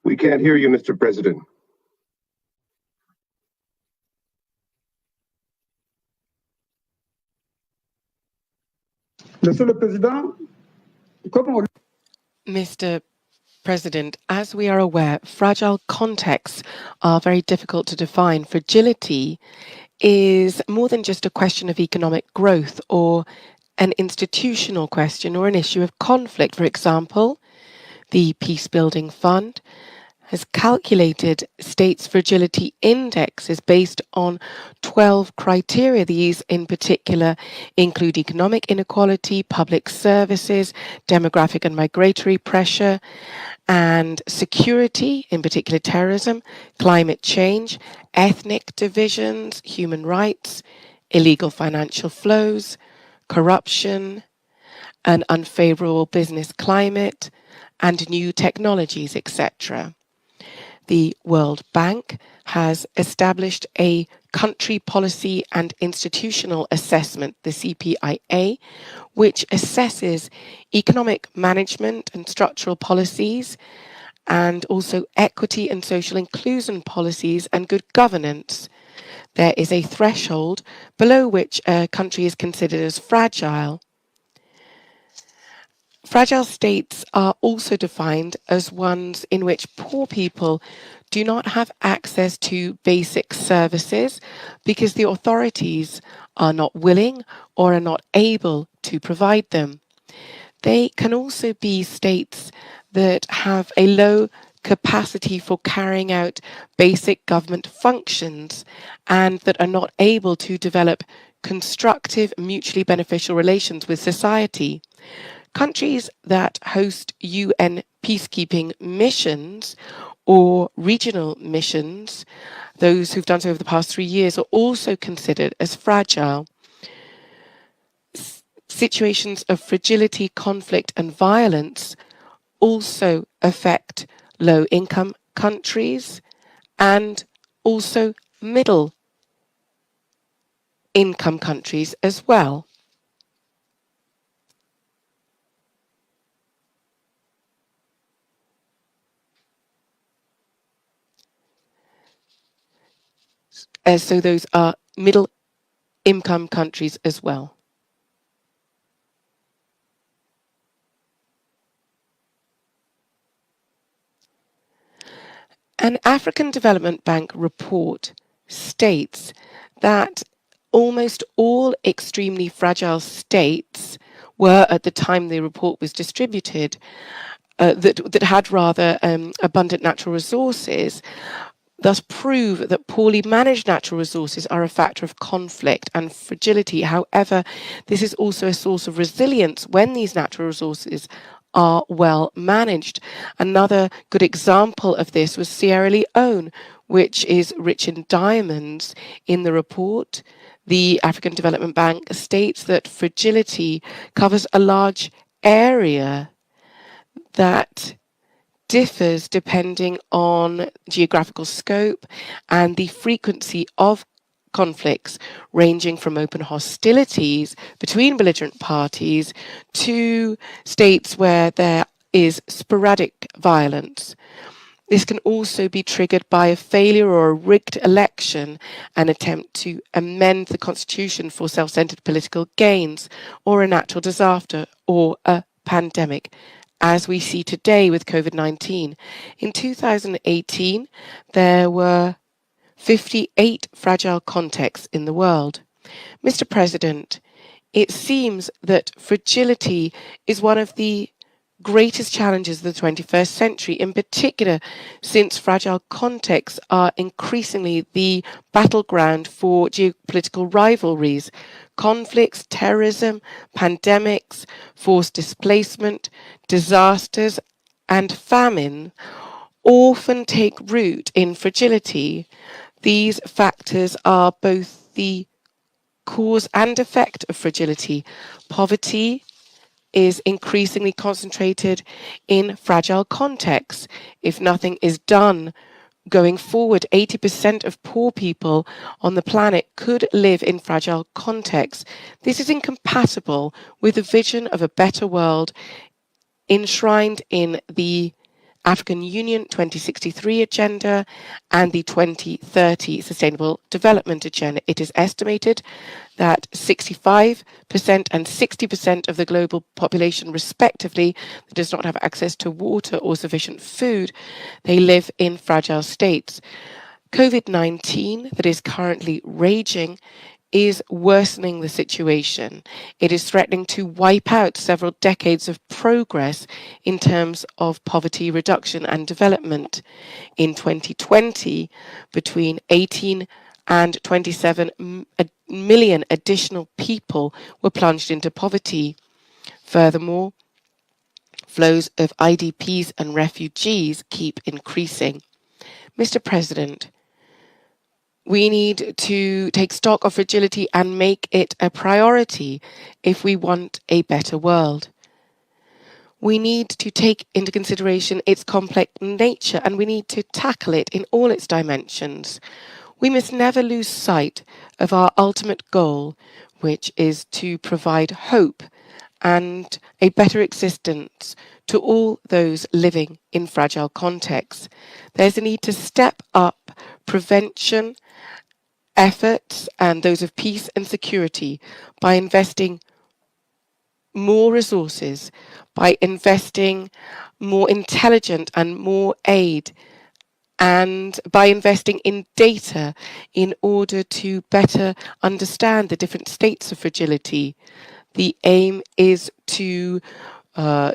We can't hear you, Mr. President. Mr. President, as we are aware, fragile contexts are very difficult to define. Fragility is more than just a question of economic growth or an institutional question or an issue of conflict. For example, the Peace Building Fund has calculated states' fragility indexes based on 12 criteria. These in particular include economic inequality, public services, demographic and migratory pressure, and security, in particular terrorism, climate change, ethnic divisions, human rights, illegal financial flows, corruption, an unfavorable business climate, and new technologies, etc. The World Bank has established a country policy and institutional assessment, the CPIA, which assesses economic management and structural policies, and also equity and social inclusion policies and good governance. There is a threshold below which a country is considered as fragile. Fragile states are also defined as ones in which poor people do not have access to basic services because the authorities are not willing or are not able to provide them. They can also be states that have a low capacity for carrying out basic government functions and that are not able to develop constructive, mutually beneficial relations with society. Countries that host UN peacekeeping missions or regional missions, those who've done so over the past 3 years, are also considered as fragile. Situations of fragility, conflict, and violence also affect low-income countries and also middle-income countries as well. So those are middle-income countries as well. An African Development Bank report states that almost all extremely fragile states were, at the time the report was distributed, that had rather abundant natural resources, thus prove that poorly managed natural resources are a factor of conflict and fragility. However, this is also a source of resilience when these natural resources are well managed. Another good example of this was Sierra Leone, which is rich in diamonds. In the report, the African Development Bank states that fragility covers a large area that differs depending on geographical scope and the frequency of conflicts, ranging from open hostilities between belligerent parties to states where there is sporadic violence. This can also be triggered by a failure or a rigged election, an attempt to amend the constitution for self-centered political gains, or a natural disaster, or a pandemic, as we see today with COVID-19. In 2018, there were 58 fragile contexts in the world. Mr. President, it seems that fragility is one of the greatest challenges of the 21st century, in particular since fragile contexts are increasingly the battleground for geopolitical rivalries. Conflicts, terrorism, pandemics, forced displacement, disasters, and famine often take root in fragility. These factors are both the cause and effect of fragility. Poverty is increasingly concentrated in fragile contexts. If nothing is done going forward, 80% of poor people on the planet could live in fragile contexts. This is incompatible with the vision of a better world enshrined in the African Union 2063 agenda and the 2030 Sustainable Development Agenda. It is estimated that 65% and 60% of the global population, respectively, that does not have access to water or sufficient food, they live in fragile states. COVID-19 that is currently raging is worsening the situation. It is threatening to wipe out several decades of progress in terms of poverty reduction and development. In 2020, between 18 and 27 million additional people were plunged into poverty. Furthermore, flows of IDPs and refugees keep increasing. Mr. President, we need to take stock of fragility and make it a priority if we want a better world. We need to take into consideration its complex nature, and we need to tackle it in all its dimensions. We must never lose sight of our ultimate goal, which is to provide hope and a better existence to all those living in fragile contexts. There's a need to step up prevention efforts and those of peace and security by investing more resources, by investing more intelligent and more aid, and by investing in data in order to better understand the different states of fragility. The aim is to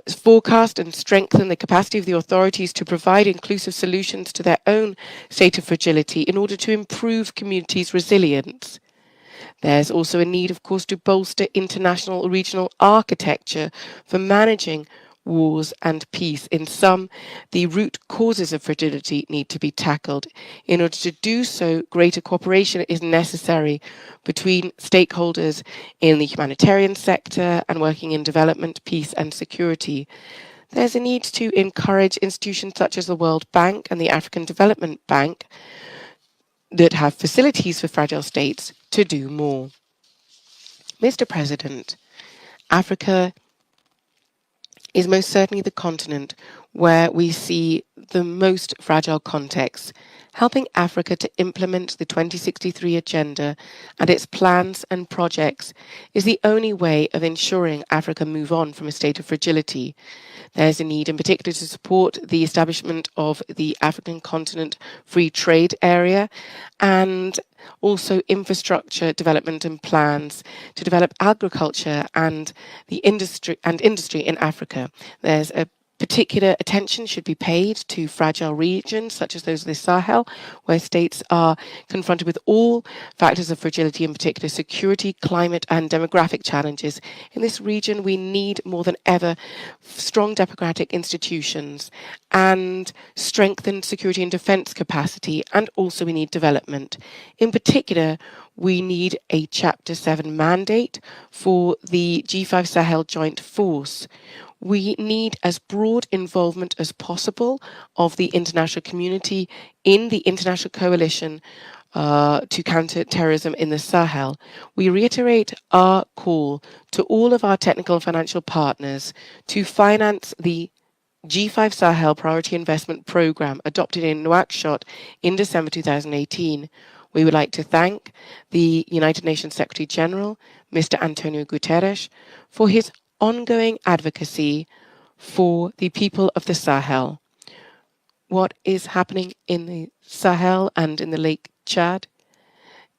forecast and strengthen the capacity of the authorities to provide inclusive solutions to their own state of fragility in order to improve communities' resilience. There's also a need, of course, to bolster international regional architecture for managing wars and peace. In sum, the root causes of fragility need to be tackled. In order to do so, greater cooperation is necessary between stakeholders in the humanitarian sector and working in development, peace and security. There's a need to encourage institutions such as the World Bank and the African Development Bank that have facilities for fragile states to do more. Mr. President, Africa is most certainly the continent where we see the most fragile contexts. Helping Africa to implement the 2063 agenda and its plans and projects is the only way of ensuring Africa move on from a state of fragility. There's a need in particular to support the establishment of the African Continent Free Trade Area and also infrastructure development and plans to develop agriculture and the industry in Africa. There's a particular attention should be paid to fragile regions such as those of the Sahel, where states are confronted with all factors of fragility, in particular security, climate and demographic challenges. In this region, we need more than ever strong democratic institutions and strengthened security and defense capacity, and also we need development. In particular, we need a Chapter 7 mandate for the G5 Sahel Joint Force. We need as broad involvement as possible of the international community in the international coalition to counter terrorism in the Sahel. We reiterate our call to all of our technical and financial partners to finance the G5 Sahel Priority Investment Programme adopted in Nouakchott in December 2018. We would like to thank the United Nations Secretary General, Mr. Antonio Guterres, for his ongoing advocacy for the people of the Sahel. What is happening in the Sahel and in the Lake Chad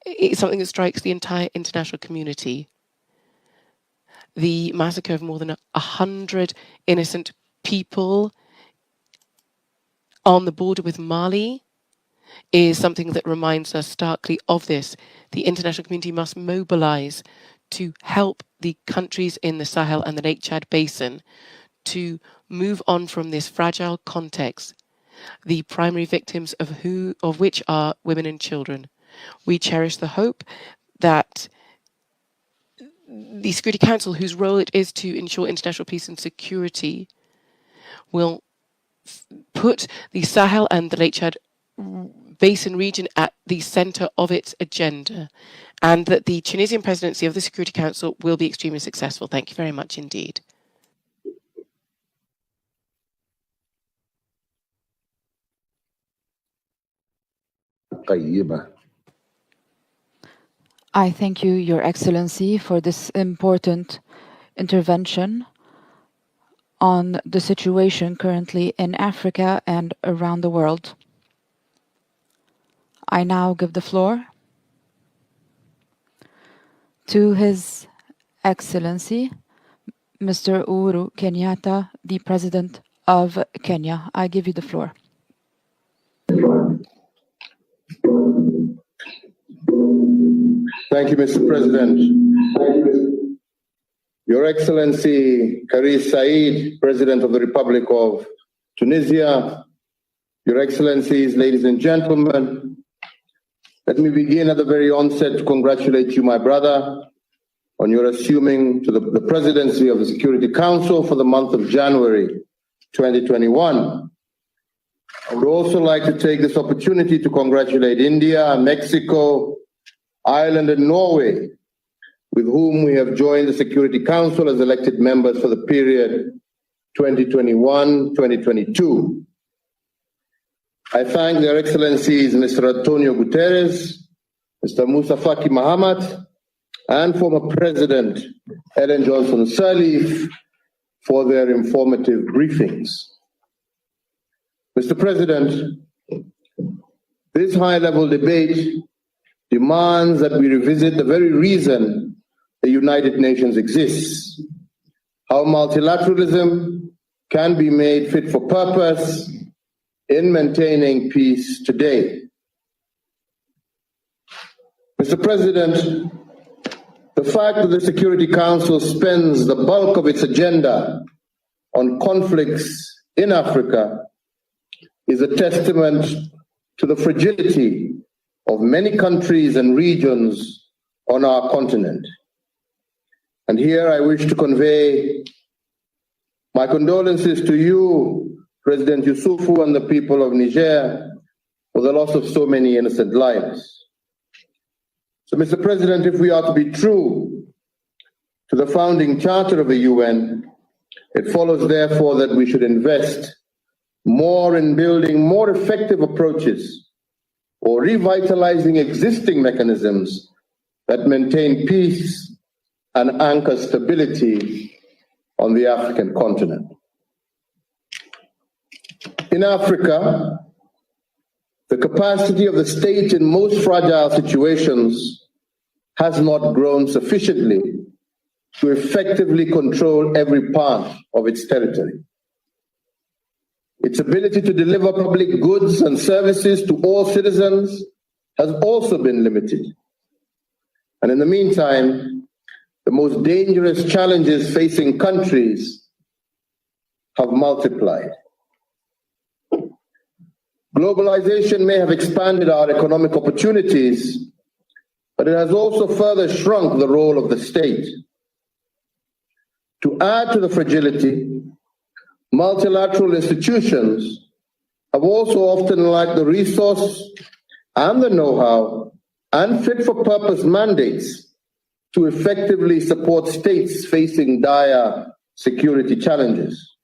is something that strikes the entire international community. The massacre of more than 100 innocent people on the border with Mali is something that reminds us starkly of this. The international community must mobilize to help the countries in the Sahel and the Lake Chad Basin to move on from this fragile context, the primary victims of which are women and children. We cherish the hope that the Security Council, whose role it is to ensure international peace and security, will put the Sahel and the Lake Chad Basin region at the center of its agenda, and that the Tunisian presidency of the Security Council will be extremely successful. Thank you very much indeed. I thank you, Your Excellency, for this important intervention on the situation currently in Africa and around the world. I now give the floor to His Excellency, Mr. Uhuru Kenyatta, the President of Kenya. I give you the floor. Thank you, Mr. President. Your Excellency Kais Saied, President of the Republic of Tunisia, Your Excellencies, ladies and gentlemen, let me begin at the very onset to congratulate you, my brother, on your assuming to the presidency of the Security Council for the month of January 2021. I would also like to take this opportunity to congratulate India, Mexico, Ireland, and Norway, with whom we have joined the Security Council as elected members for the period 2021-2022. I thank their Excellencies Mr. Antonio Guterres, Mr. Moussa Faki Mahamat, and former President Ellen Johnson Sirleaf for their informative briefings. Mr. President, this high-level debate demands that we revisit the very reason the United Nations exists, how multilateralism can be made fit for purpose in maintaining peace today. Mr. President, the fact that the Security Council spends the bulk of its agenda on conflicts in Africa is a testament to the fragility of many countries and regions on our continent. And here I wish to convey my condolences to you, President Youssoufou, and the people of Niger for the loss of so many innocent lives. So, Mr. President, if we are to be true to the founding charter of the UN, it follows therefore that we should invest more in building more effective approaches or revitalizing existing mechanisms that maintain peace and anchor stability on the African continent. In Africa, the capacity of the state in most fragile situations has not grown sufficiently to effectively control every part of its territory. Its ability to deliver public goods and services to all citizens has also been limited. And in the meantime, the most dangerous challenges facing countries have multiplied. Globalization may have expanded our economic opportunities, but it has also further shrunk the role of the state. To add to the fragility, multilateral institutions have also often lacked the resource and the know-how and fit-for-purpose mandates to effectively support states facing dire security challenges.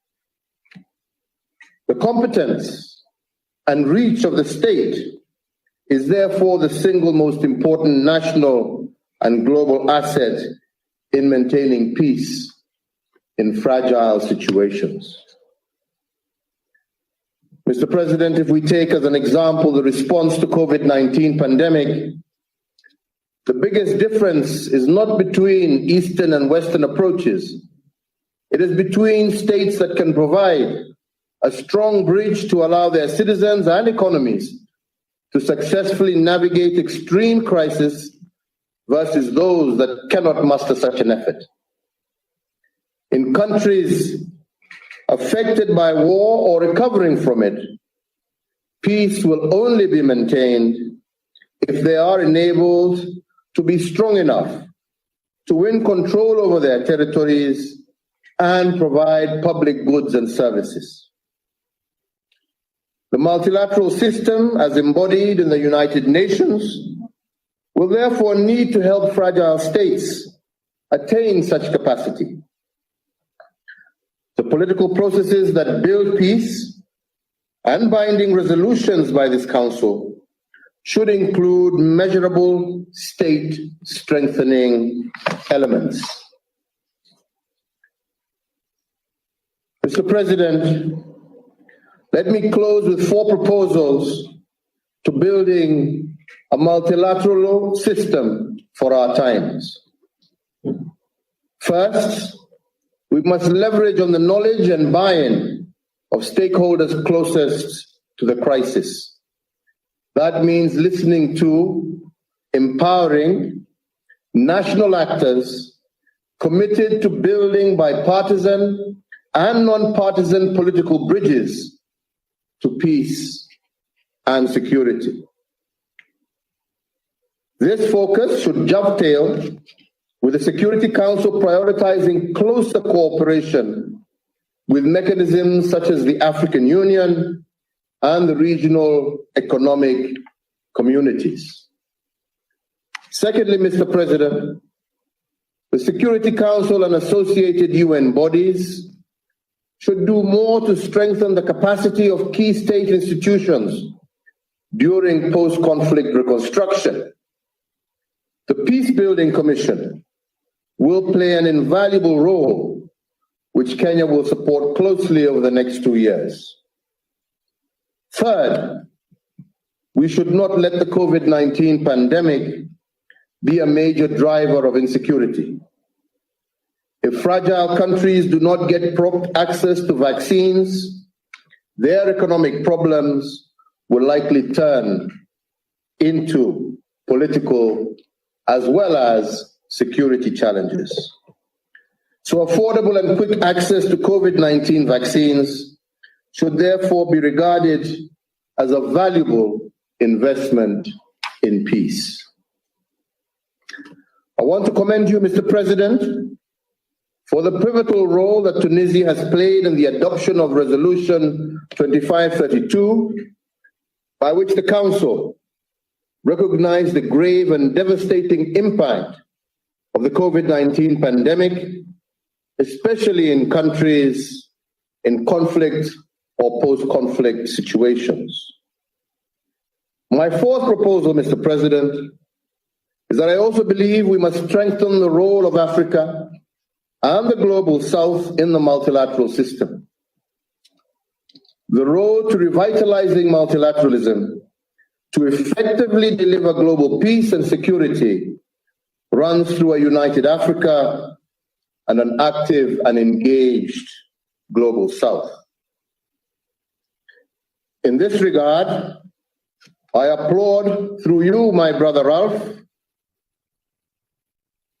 The competence and reach of the state is therefore the single most important national and global asset in maintaining peace in fragile situations. Mr. President, if we take as an example the response to COVID-19 pandemic, the biggest difference is not between Eastern and Western approaches. It is between states that can provide a strong bridge to allow their citizens and economies to successfully navigate extreme crisis versus those that cannot muster such an effort. In countries affected by war or recovering from it, peace will only be maintained if they are enabled to be strong enough to win control over their territories and provide public goods and services. The multilateral system, as embodied in the United Nations, will therefore need to help fragile states attain such capacity. The political processes that build peace and binding resolutions by this Council should include measurable state strengthening elements. Mr. President, let me close with 4 proposals to building a multilateral system for our times. First, we must leverage on the knowledge and buy-in of stakeholders closest to the crisis. That means listening to, empowering national actors committed to building bipartisan and non-partisan political bridges to peace and security. This focus should dovetail with the Security Council prioritizing closer cooperation with mechanisms such as the African Union and the regional economic communities. Secondly, Mr. President, the Security Council and associated UN bodies should do more to strengthen the capacity of key state institutions during post-conflict reconstruction. The Peace-Building Commission will play an invaluable role, which Kenya will support closely over the next 2 years. Third, we should not let the COVID-19 pandemic be a major driver of insecurity. If fragile countries do not get prompt access to vaccines, their economic problems will likely turn into political as well as security challenges. So affordable and quick access to COVID-19 vaccines should therefore be regarded as a valuable investment in peace. I want to commend you, Mr. President, for the pivotal role that Tunisia has played in the adoption of Resolution 2532, by which the Council recognized the grave and devastating impact of the COVID-19 pandemic, especially in countries in conflict or post-conflict situations. My fourth proposal, Mr. President, is that I also believe we must strengthen the role of Africa and the Global South in the multilateral system. The road to revitalizing multilateralism to effectively deliver global peace and security runs through a united Africa and an active and engaged Global South. In this regard, I applaud, through you, my brother Ralph,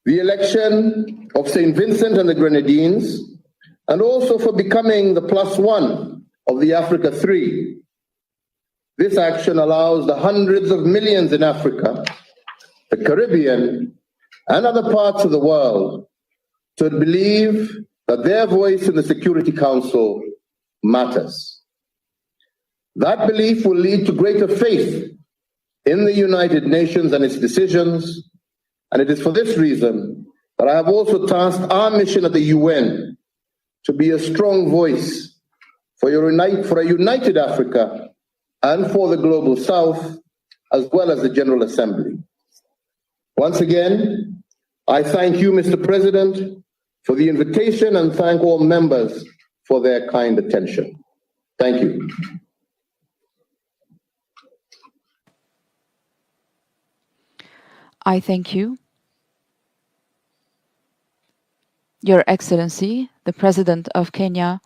the election of St. Vincent and the Grenadines, and also for becoming the +1 of the Africa 3. This action allows the hundreds of millions in Africa, the Caribbean, and other parts of the world to believe that their voice in the Security Council matters. That belief will lead to greater faith in the United Nations and its decisions, and it is for this reason that I have also tasked our mission at the UN to be a strong voice for a united Africa and for the Global South, as well as the General Assembly. Once again, I thank you, Mr. President, for the invitation and thank all members for their kind attention. Thank you. I thank you, Your Excellency, the President of Kenya,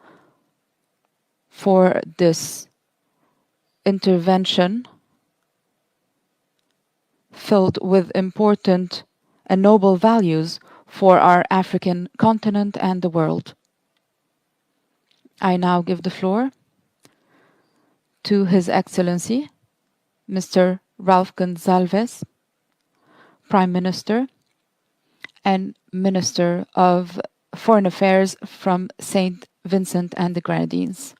for this intervention filled with important and noble values for our African continent and the world. I now give the floor to His Excellency, Mr. Ralph Gonsalves, Prime Minister and Minister of Foreign Affairs from St. Vincent and the Grenadines.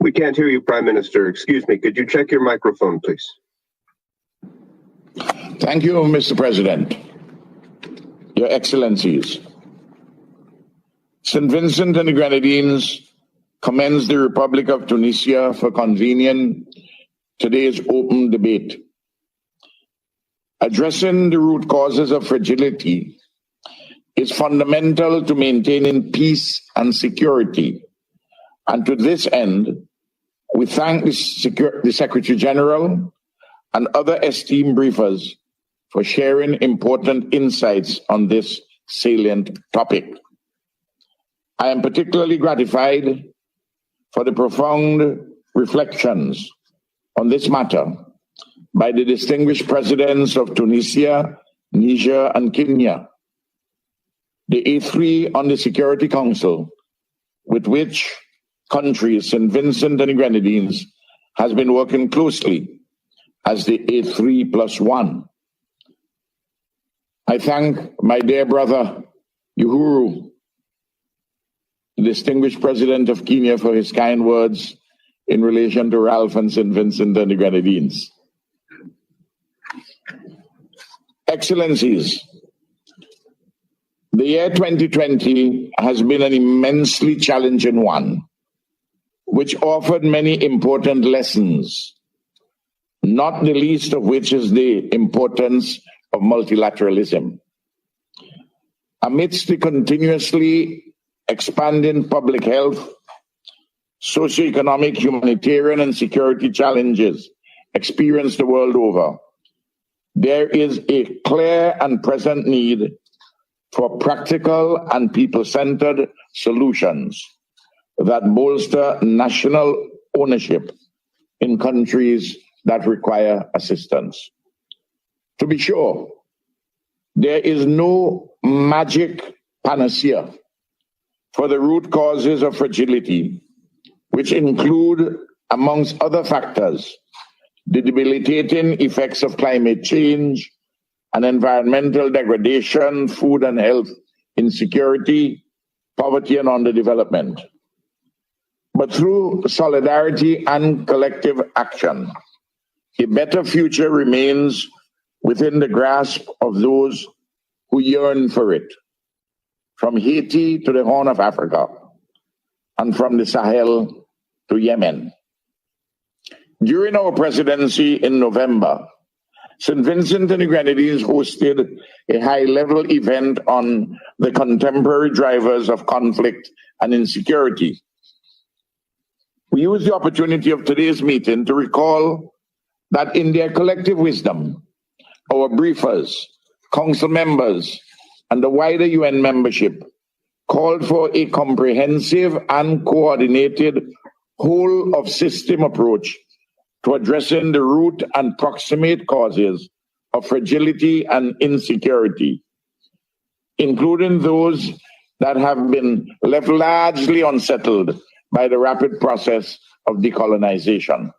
We can't hear you, Prime Minister. Excuse me. Could you check your microphone, please? Thank you, Mr. President. Your Excellencies, St. Vincent and the Grenadines commends the Republic of Tunisia for convening today's open debate. Addressing the root causes of fragility is fundamental to maintaining peace and security. And to this end, we thank the Secretary General and other esteemed briefers for sharing important insights on this salient topic. I am particularly gratified for the profound reflections on this matter by the distinguished presidents of Tunisia, Niger, and Kenya. The A3 on the Security Council, with which countries St. Vincent and the Grenadines has been working closely as the A3+1. I thank my dear brother, Uhuru, the distinguished president of Kenya, for his kind words in relation to Ralph and St. Vincent and the Grenadines. Excellencies, the year 2020 has been an immensely challenging one, which offered many important lessons, not the least of which is the importance of multilateralism. Amidst the continuously expanding public health, socioeconomic, humanitarian, and security challenges experienced the world over, there is a clear and present need for practical and people-centered solutions that bolster national ownership in countries that require assistance. To be sure, there is no magic panacea for the root causes of fragility, which include, amongst other factors, the debilitating effects of climate change and environmental degradation, food and health insecurity, poverty and underdevelopment. But through solidarity and collective action, a better future remains within the grasp of those who yearn for it, from Haiti to the Horn of Africa, and from the Sahel to Yemen. During our presidency in November, St. Vincent and the Grenadines hosted a high-level event on the contemporary drivers of conflict and insecurity. We used the opportunity of today's meeting to recall that in their collective wisdom, our briefers, council members, and the wider UN membership called for a comprehensive and coordinated whole-of-system approach to addressing the root and proximate causes of fragility and insecurity, including those that have been left largely unsettled by the rapid process of decolonization.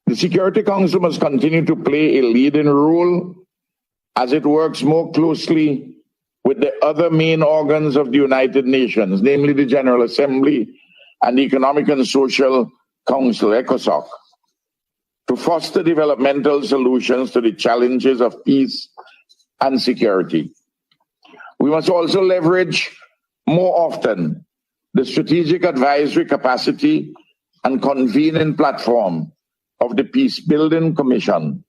The Security Council must continue to play a leading role as it works more closely with the other main organs of the United Nations, namely the General Assembly and the Economic and Social Council, ECOSOC, to foster developmental solutions to the challenges of peace and security. We must also leverage more often the strategic advisory capacity and convening platform of the Peace Building Commission